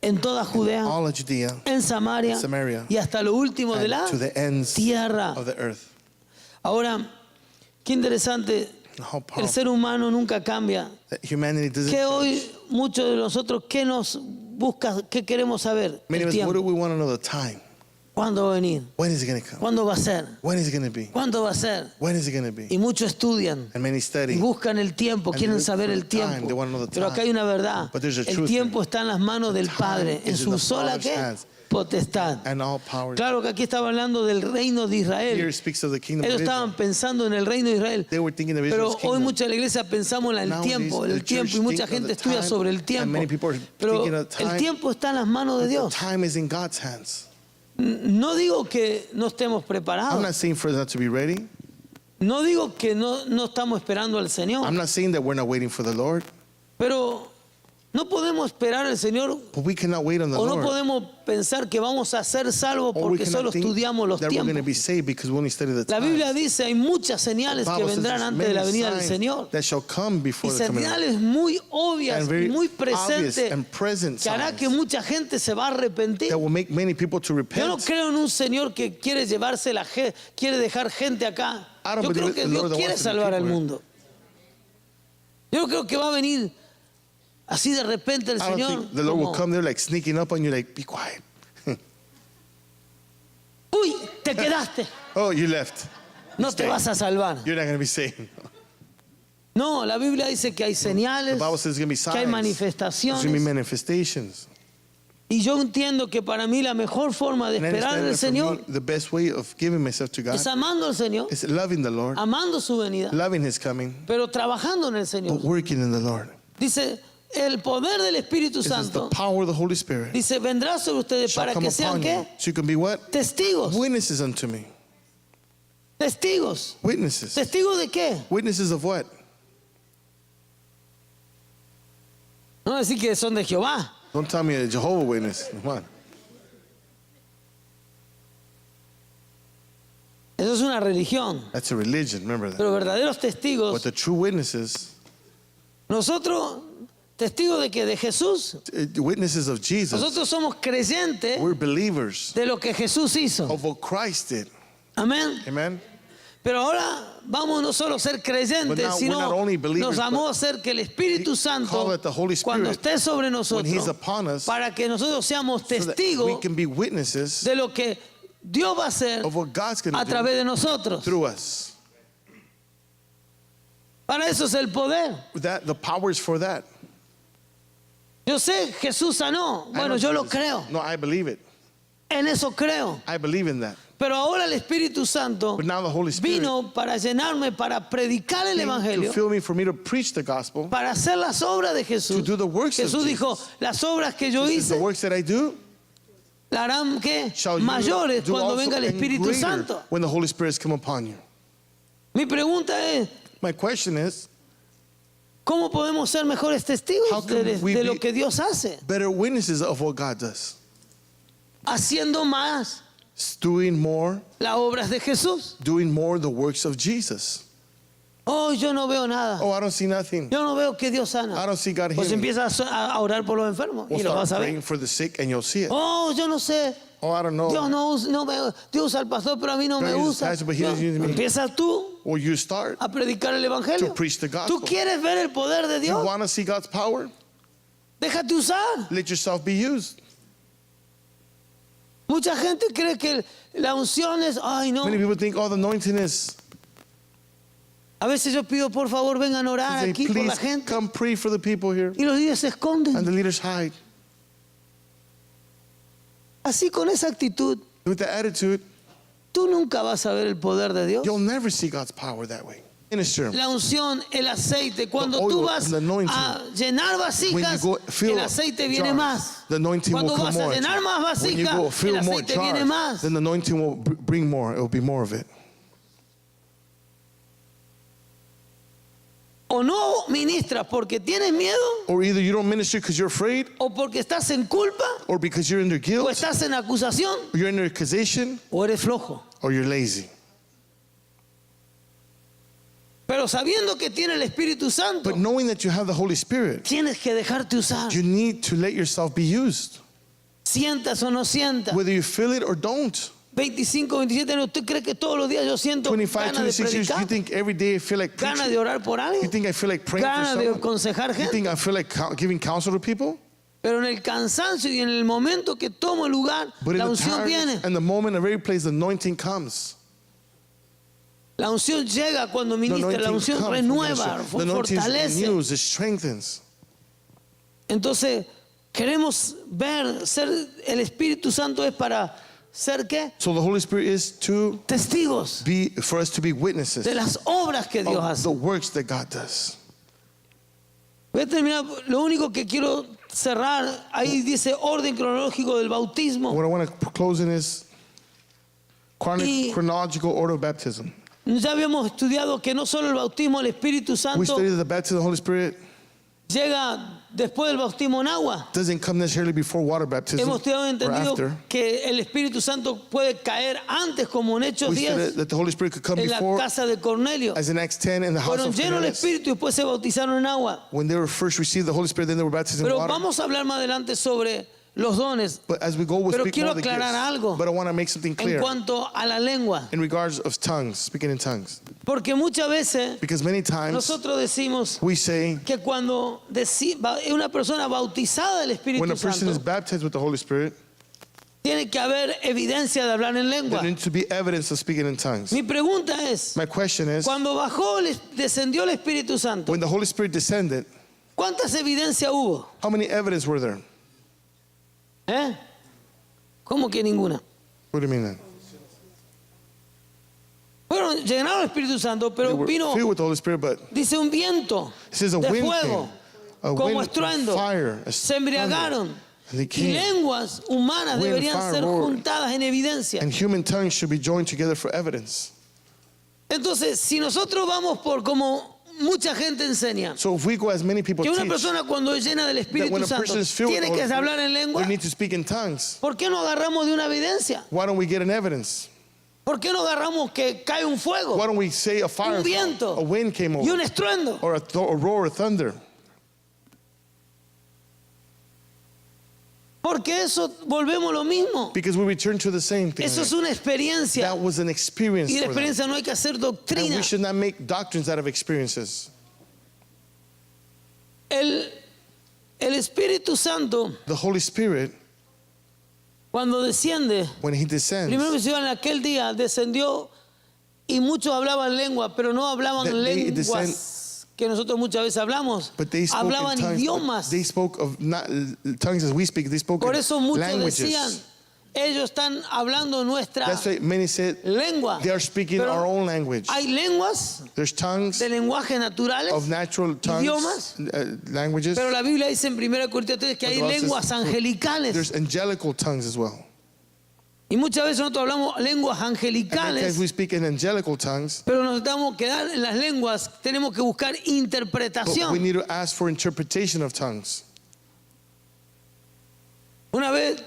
en toda Judea, all of Judea, en Samaria Samaria, y hasta lo último de and la to the ends tierra. of the earth. Ahora, qué interesante, How el powerful. ser humano nunca cambia. That humanity doesn't Que change. hoy muchos de nosotros, ¿qué nos busca? ¿Qué queremos saber? Many El of us, what do tiempo. we want to know? The time. ¿Cuándo va a venir? When is it going to come? ¿Cuándo va a ser? When is it going to be? ¿Cuándo va a ser? When is it going to be? Y muchos estudian And many y study. buscan el tiempo, And quieren look saber for el the time. tiempo. They want to know the Pero acá time. hay una verdad. But there's a El truth tiempo there. está en las manos del time Padre, en is in su the sola Father's ¿qué? hands. Potestad. And all power. Claro que aquí estaba hablando del reino de Here Israel. it speaks of the kingdom Ellos of Israel. estaban pensando en el reino de Israel. They were thinking of Pero Israel's hoy kingdom. mucha de la iglesia pensamos en el Nowadays, tiempo, the el tiempo, y church mucha think of gente the estudia time, sobre el and tiempo. many people are Pero thinking of el time. tiempo está en las manos de The Dios. time is in God's hands. No digo que no estemos I'm preparados. not saying for us not to be ready. No digo que no estamos esperando al Señor. I'm not saying that we're not waiting for the Lord. Pero no podemos esperar al Señor But we cannot wait on the o no Lord. podemos pensar que vamos a ser salvos Or we porque solo cannot think estudiamos los that we're going to tiempos. be saved because we only study the La time. Biblia dice hay muchas señales The que Bible says vendrán there's antes de la many venida del signs Señor. that shall come Y before the coming of the Lord. señales muy obvias And y very muy obvious presentes and present que hará signs que mucha gente se va a arrepentir. that will make many people to Yo no repent. creo en un Señor que quiere llevarse quiere dejar gente acá. I don't Yo creo believe que the Dios Lord that quiere wants to be salvar al people. mundo. Yo no creo que va a venir así de repente el I don't Señor. think the Lord will como, come there like sneaking up on you like, be quiet. Uy, te quedaste. Oh, you left. No te Stay. vas a salvar. You're not going to be saved. No, la Biblia dice que hay The señales, Bible says there's going to be que hay signs. There's going to be manifestaciones. manifestations. Y yo entiendo que para mí la mejor forma de And I esperar understand del that for Señor me, the best way of giving myself to God es amando al Señor, is loving the Lord, amando su venida, loving His coming, pero trabajando en el but Señor. working in the Lord. Dice, el poder del Espíritu This is the Santo, power of the Holy Spirit dice, vendrá sobre ustedes shall para come que sean upon you. ¿qué? So you can be what? Testigos. Witnesses unto me. Testigos. Witnesses. ¿Testigos de qué? Witnesses of what? No decir que son de Jehová. Don't tell me a Jehovah Witness. Come on. Eso es una religión. That's a religion, remember that. Pero verdaderos But testigos, the true witnesses, nosotros, testigos de que de Jesús, witnesses of Jesus, nosotros somos creyentes we're believers de lo que Jesús hizo. of what Christ did. Amén. Amen? Pero ahora vamos no solo a ser But creyentes, now we're sino not only believers, nos amó but a ser que el Espíritu call Santo, it the Holy cuando Spirit, esté sobre when He's nosotros, upon us, para que nosotros seamos so that we testigos can be witnesses de lo que Dios va a hacer of what God's going a to través do de nosotros. through us. Para eso es el poder. That the power is for that. Yo sé, Jesús sanó. I Bueno, know yo lo Jesus. creo. No, I believe it. En eso creo. I believe in that. Pero ahora el Espíritu Santo But now the Holy Spirit vino para llenarme, para predicar el came to Evangelio, fill me for me to preach the gospel, para hacer las obras de to Jesús. do the works of Jesús dijo, Jesus. las obras que yo He says, the hice, works that I do la harán ¿qué? shall you mayores do cuando also venga el and Espíritu greater Santo. when the Holy Spirit has come upon you. Mi pregunta es, My question is, ¿cómo podemos ser mejores How testigos can de, we de lo be- que Dios hace? better witnesses of what God does. Haciendo más Doing more, las obras de Jesús. doing more the works of Jesus. Oh, yo no veo nada. Oh, I don't see nothing. Yo no veo que Dios I sana. don't see God Pues healing. empieza a orar por los enfermos We'll y lo vas start a ver. praying for the sick and you'll see it. Oh, yo no sé. Oh, I don't know. Dios no me, Dios usa al pastor, pero a mí no me Pero he uses usa. pastor, but he No, doesn't use me. empiezas tú Well, you start. a predicar el evangelio. To preach the gospel. ¿Tú quieres ver el poder de You Dios? want to see God's power? Déjate usar. Let yourself be used. Mucha gente cree que la unción es, ay no. Many people think, oh, the anointing is. A veces yo pido, por favor, vengan a orar Say, aquí por la please gente. come pray for the people here. Y los líderes se esconden. And the leaders hide. Así con esa actitud, With the attitude, tú nunca vas a ver el poder de Dios. you'll never see God's power that way. Minister, La unción, el aceite, cuando The oil, tú vas the anointing. a llenar when you vasijas, go fill el aceite viene jars, más. the anointing Cuando will come vas a more. llenar más When you go vasijas, el fill more aceite viene jars, más. then the anointing will bring more. It will be more of it. O no ministras porque tienes miedo, Or either you don't minister because you're afraid, o porque estás en culpa, or because you're under o guilt, estás en acusación, or you're under accusation, o eres flojo. or you're lazy. Pero sabiendo que tiene el Espíritu Santo, But knowing that you have the Holy Spirit, tienes que dejarte usar. you need to let yourself be used. Sientas o no sientas. Whether you feel it or don't. 25, 27 años, ¿usted cree que todos los días yo siento 25, ganas de 26 years, you predicar? think every day I feel like ¿Ganas preaching? de orar por You alguien? think I feel like praying for ¿Ganas de someone? aconsejar You gente? think I feel like giving counsel to people? Pero en el cansancio y en el momento que tomo el lugar, But in la the unción viene. time and the moment, of every place, the anointing comes. La unción llega cuando The ministra, la anointing unción comes. renueva, The anointing fortalece. renews, it strengthens. Entonces, queremos ver, ser el Espíritu Santo es para ser ¿qué? So the Holy Spirit is to Testigos be, for us to be witnesses de las obras que Dios of hace. the works that God does. Voy a terminar, lo único que quiero cerrar, ahí dice orden cronológico del bautismo. What I want to close in is Y- chronological order of baptism. Ya habíamos estudiado que no solo el bautismo del Espíritu We Santo studied that the baptism of the Holy Spirit llega después del bautismo en agua. doesn't come necessarily before water baptism Hemos or entendido after. que el Espíritu Santo puede caer antes, como en Hechos We 10, studied that the Holy Spirit could come en la before, casa de Cornelio. as in Acts 10 in the house Fueron of llenos del Cornelius. Espíritu y después se bautizaron en agua. When they were first received the Holy Spirit, then they were baptized in Pero water. vamos a hablar más adelante sobre los dones But as we go, we'll Pero speak quiero more of the gifts. aclarar algo But I want to make something en clear cuanto a la lengua. in regards of tongues, speaking in tongues. Porque muchas veces Because many times nosotros decimos we say que cuando una persona bautizada del when Espíritu a person is Santo, baptized with the Holy Spirit, tiene que haber evidencia de hablar en lengua. there needs to be evidence of speaking in tongues. Mi pregunta es, My question is, cuando descendió el Espíritu Santo, when the Holy Spirit descended, ¿cuántas evidencias hubo? how many evidence were there? ¿Eh? ¿Cómo que ninguna? What do you mean then? Bueno, llenaron el Espíritu Santo, They pero were vino, filled with the Holy Spirit, but dice, un viento it says a de wind fuego, came, a como wind, estruendo, fire, a se embriagaron. thunder, and they Y came. lenguas humanas Wind, deberían fire, ser roar. juntadas en evidencia. And human tongues should be joined together for evidence. Entonces, si nosotros vamos por como mucha gente enseña, So if we go as many people que una teach, persona cuando es llena del that when Espíritu a Santo person is filled with tiene the que Holy hablar en Spirit, lengua, we need to speak in tongues. ¿por qué no agarramos de una evidencia? Why don't we get an evidence? ¿Por qué no agarramos que cae un fuego, Why don't we say a fire, un viento a wind came y un over, estruendo? or a roar of thunder? Porque eso volvemos lo mismo. Because we return to the same thing. Eso es una experiencia. That was an experience Y de for them. experiencia no hay que hacer And doctrina. we should not make doctrines out of experiences. El Espíritu Santo, The Holy Spirit, cuando desciende, when He descends, primero que se iba en aquel día, descendió y muchos hablaban lengua, pero no hablaban That they lenguas que nosotros muchas veces hablamos. but they spoke Hablaban in tongues. idiomas. They spoke of not tongues as we speak. They spoke Por in eso muchos languages. decían, ellos están hablando nuestra That's why many said lengua. they are speaking Pero our own language. hay lenguas There's tongues de lenguaje naturales, of natural tongues, idiomas, languages. pero la Biblia dice en 1 Corintios 3 que hay But the Bible lenguas says angelicales. There's angelical tongues as well. Y muchas veces nosotros hablamos lenguas And angelicales, because we speak in angelical tongues, pero nos tenemos que dar en las lenguas, tenemos que buscar but we interpretación. need to ask for interpretation of tongues. Una vez,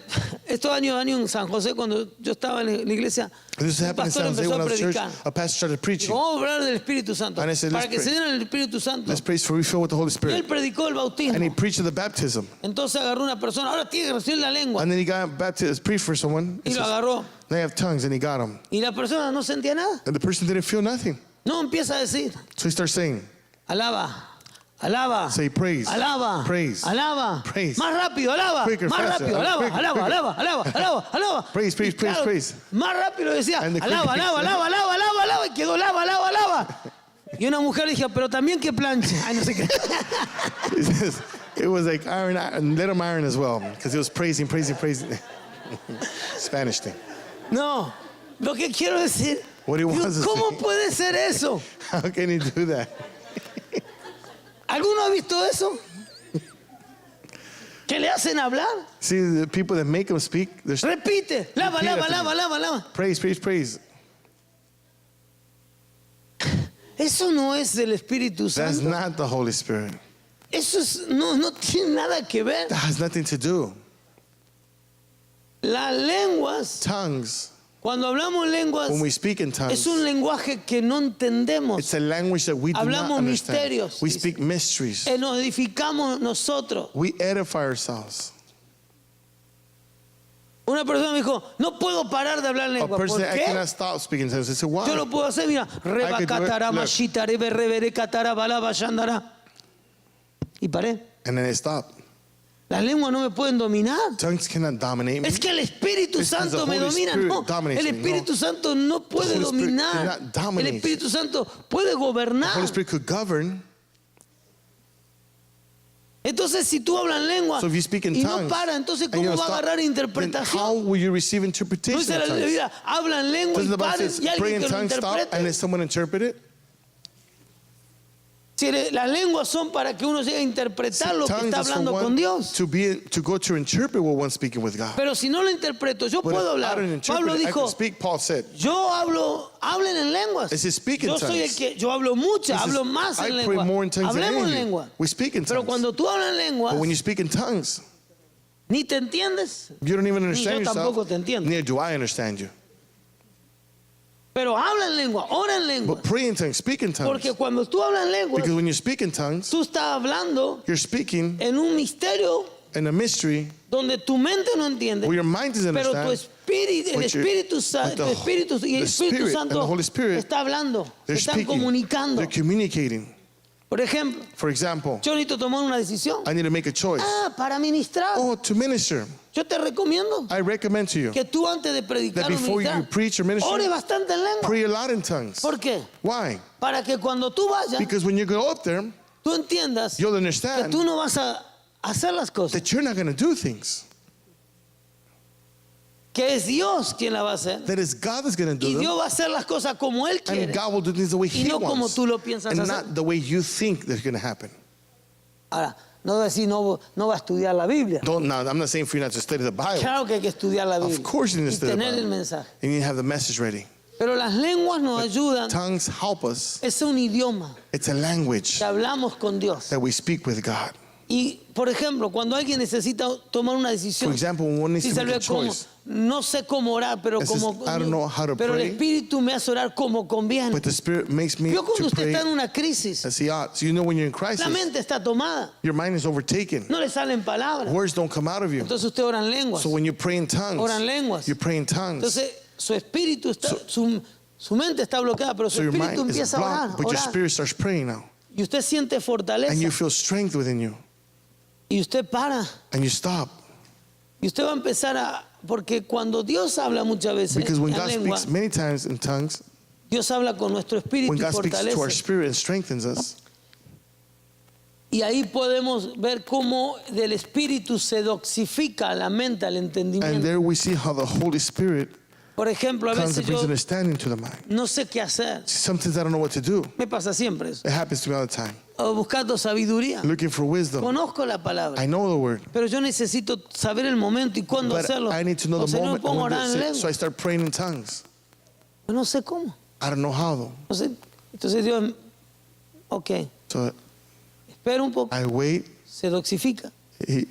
estos años en San José, cuando yo estaba en la iglesia, This un happened in pastor San Jose empezó when a I was in church. predicar. A pastor started preaching. Vamos a hablar del Espíritu Santo. And I said, Para let's que se pray. llenen el Espíritu Santo. Let's praise for we fill with the Holy Y él Spirit. predicó el And he bautismo. preached of the baptism. Entonces agarró una persona, ahora tiene que recibir la lengua. And then he got baptized, preached for someone. Y lo agarró. They have tongues, and he got them. Y la persona no sentía nada. And the person didn't feel nothing. No, empieza a decir, So he starts saying, alaba, alaba, say praise, alaba, praise, alaba, praise. más rápido, alaba, Quicker, más faster, rápido, alaba, quicker, alaba, quicker. alaba, alaba, alaba, alaba. Praise, praise, Y praise, praise. Más rápido decía, And the alaba, quicker. alaba, alaba, alaba, alaba, alaba, y quedó alaba, alaba, alaba. Y una mujer le dije, pero también que planche. Ay, no sé qué. He says, it was like iron, let him iron as well, because he was praising, praising, praising. Spanish thing. No, lo que quiero decir, What he digo, wants to ¿cómo say. puede ser eso? How can he do that? ¿Alguno ha visto eso? Que le hacen hablar. See, the people that make him speak, there's Repite, lava, Repeat lava, after lava, me. lava, lava. praise, praise, praise. Eso no es del Espíritu That's Santo. not the Holy Spirit. Eso no tiene nada que ver. That has nothing to do. Las lenguas, Tongues, cuando hablamos lenguas, when we speak in es tongues, un lenguaje que no entendemos. it's a language that we do Hablamos not understand. misterios. We speak mysteries. Nos edificamos nosotros. We edify ourselves. Una persona me dijo, no puedo parar de hablar A lengua. ¿Por person that I qué? cannot stop speaking tongues. I said, why? Yo lo puedo hacer, mira. Reba could do it. catara, Look. mashita, rebe, rebere, catara, balaba, yandara. Y paré. And then it stopped. Las lenguas no me pueden dominar. Tongues cannot dominate me. Es que el Espíritu It's Santo the me Holy domina. Spirit No, dominates el me, Espíritu no. Santo no puede Holy Spirit dominar. cannot dominate. El Espíritu Santo puede The gobernar. Holy Spirit could govern. Entonces, si tú hablas lengua So if you speak in y tongues, no para, entonces and you ¿cómo don't va a stop, agarrar then interpretación? how will you receive No interpretation dice of la tongues? Biblia, hablan lengua Doesn't y the Bible paren says, y pray alguien in que lo tongues, stop, and interprete. let someone interpret it? Si las lenguas son para que uno llegue a interpretar lo que Tongues está is for hablando con one Dios. to go to interpret what one's speaking with God. Pero si no lo interpreto, yo But puedo if I hablar. don't interpret Pablo it, I dijo, can speak, Paul said. yo hablen en lenguas. It says speak in Yo soy el tongues. que, yo hablo mucho, He says, hablo más en I pray lengua. more in tongues than Hablemos en any of you. lengua. We speak in Pero tongues. cuando tú hablas en lenguas, But when you speak in tongues, ni te entiendes, you don't even understand yo tampoco yourself. te entiendo. Neither do I understand you. Pero habla en lengua, ora en lengua. But pray in tongues, speak in tongues. Porque cuando tú hablas en lengua, Because when you speak in tongues, tú estás hablando you're speaking en un misterio in a mystery donde tu mente no entiende, where your mind doesn't pero tu understand. espíritu, el but your- Espíritu Santo, but el Espíritu y el the Espíritu Spirit and Santo the Holy Spirit, está hablando, se They're están speaking. comunicando. They're communicating. Por ejemplo, For example, yo necesito tomar una decisión. I need to make a choice. Para ministrar. Oh, to minister. Yo te recomiendo I recommend to you que tú antes de predicar that o before you ministrar, preach or minister, ore bastante en lengua. pray a lot in tongues. ¿Por qué? Why? Para que cuando tú vayas, Because when you go up there, tú entiendas you'll que understand tú no vas a hacer las cosas. that you're not going to do things. que es Dios quien la va a hacer. that it's God that's going to Y do them, Dios va a hacer las cosas como Él quiere. and God will do things the way Y He no como wants, tú lo piensas and hacer. not the way you think that's going to happen. Ahora, no va a decir no va a estudiar la Biblia. Now, I'm not saying for you not to study the Bible. Claro que hay que estudiar la Biblia. Of course you need to Y study the tener el Bible. mensaje. And you need to have the message ready. Pero las lenguas nos ayudan. Tongues help us. Es un idioma It's a language que hablamos con Dios. that we speak with God. Y, por ejemplo, cuando alguien necesita tomar una For decisión, example, when one needs si to make a como, choice, no sé cómo orar, pero It says, como, "I don't know how to pero el pray." Espíritu me hace orar como conviene. but the Spirit makes me Vio cuando to usted pray está en una crisis, as He ought. So you know when you're in la crisis, mente está tomada, your mind is overtaken. no le salen palabras. Words don't come out of you. Entonces usted ora en lenguas, So when you pray in tongues, ora en lenguas. you pray in tongues. Entonces su espíritu está, su mente está bloqueada, pero su So your espíritu mind is empieza a orar, blocked, but your orar. spirit starts praying now. Y usted siente fortaleza And you feel strength within you. y usted para. And you stop. Y usted va a empezar a, porque cuando Dios habla muchas veces Because when en God lengua, speaks many times in tongues, Dios habla con nuestro espíritu when y God speaks to our fortalece. spirit and strengthens us, Y ahí podemos ver cómo del espíritu se doxifica la mente al and entendimiento. there we see how the Holy Spirit Por ejemplo, a comes veces and brings yo understanding to the mind. no sé qué hacer. Sometimes I don't know what to do. Me pasa siempre eso. It happens to me all the time. O buscando sabiduría. Looking for wisdom. Conozco la palabra, I know the word, pero yo necesito saber el momento y cuándo but hacerlo. I need to know O the sea, no me moment pongo a when orar en to lengua. so I start praying in tongues. Yo no sé cómo. I don't know how though. Entonces Dios, ok, So espera un poco, I wait. se doxifica. He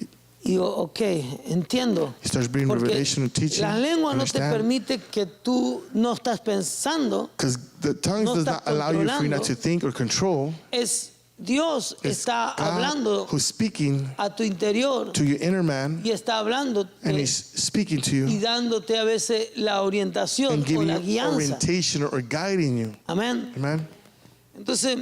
Y digo, ok, entiendo. starts bringing Porque revelation and teaching. la lengua no te Understand? permite que tú no estás pensando. Because the tongues No does estás not allow you for you not controlando. to think or control. Es Dios It's está God hablando who's speaking a tu interior to your inner man, y está hablando and He's speaking to y you dándote a veces la orientación and o giving la you guianza. orientation or guiding you. Amén. Amen. Entonces,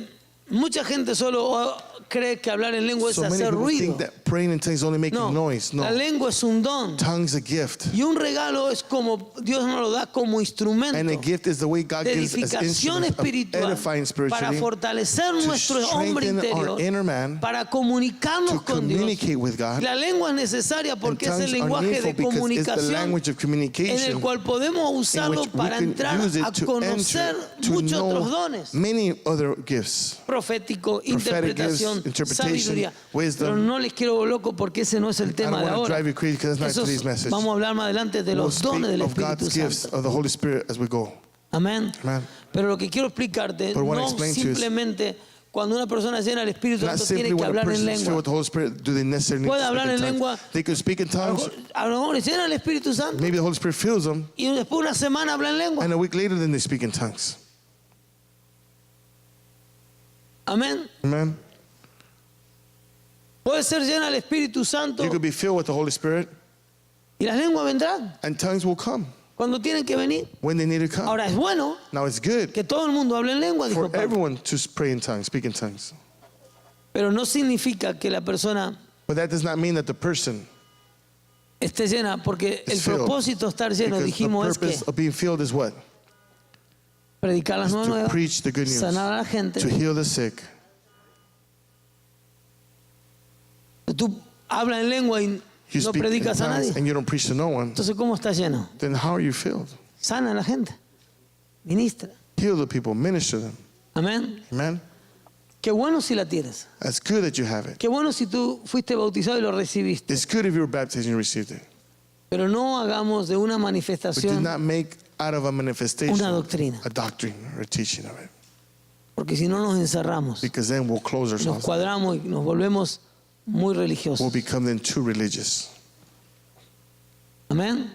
mucha gente solo cree que hablar en lengua es So many hacer people ruido. think that praying in tongues is only making No, noise. la No, lengua es un don. tongues a gift, Y un regalo es como Dios nos lo da como instrumento and a gift is the way God de gives us edificación instruments of espiritual edifying para spiritually fortalecer to nuestro hombre strengthen interior, our inner man, para to comunicarnos con Dios. communicate with God. La lengua es necesaria And porque es tongues el are lenguaje needful de because it's the comunicación language of en el communication cual podemos in usarlo which we para can entrar use it a to conocer enter, to muchos otros know dones. many other gifts. Profético, Prophetic interpretación, gifts, interpretation, sabiduría. wisdom. Pero no les quiero loco porque ese no es el I tema don't de want to ahora. drive you crazy because that's not Eso today's message. vamos a hablar más adelante de We'll los dones del speak of Espíritu God's gifts Santo. of the Holy Spirit as we go. Amén. Amen. Pero lo que quiero explicarte But what I no explain to you is- simplemente cuando una persona llena del Espíritu Not Santo simply tiene que when a hablar en person is filled lengua. with the Holy Spirit, do they necessarily need Puede to hablar speak in en tongues? lengua. They could speak in tongues. A lo mejor llena el Espíritu Santo Maybe the Holy Spirit fills them, y después una semana habla en lengua. and a week later, then they speak in tongues. Amén. Amen. Puede ser llena del Espíritu Santo You could be filled with the Holy Spirit, y las lenguas vendrán and tongues will come cuando tienen que venir. when they need to come. Ahora es bueno Now it's good que todo el mundo hable en lengua, dijo for Pablo. everyone to pray in tongues, speak in tongues. Pero no significa que la persona But that does not mean that the person esté llena, porque el is filled. propósito de estar lleno, Because the dijimos, es que purpose of being filled is what? predicar las Is to nuevas, preach the good news, sanar a la gente. to heal the sick. Tú hablas en lengua y You no speak in predicas a tongues nadie. and you don't preach to no one. Entonces, ¿cómo estás lleno? Then how are you filled? Sana a la gente. Ministra. Heal the people, minister them. Amén. Amen. Qué bueno si la tienes. That's good that you have it. Qué bueno si tú fuiste bautizado y lo recibiste. It's good if you were baptized and you received it. Pero no hagamos de una But do manifestación, not make out of a manifestation una doctrina. a doctrine or a teaching of it. Porque si no nos encerramos, Because then we'll close nos ourselves. cuadramos y nos volvemos muy We'll religiosos. become then too religious. Amén.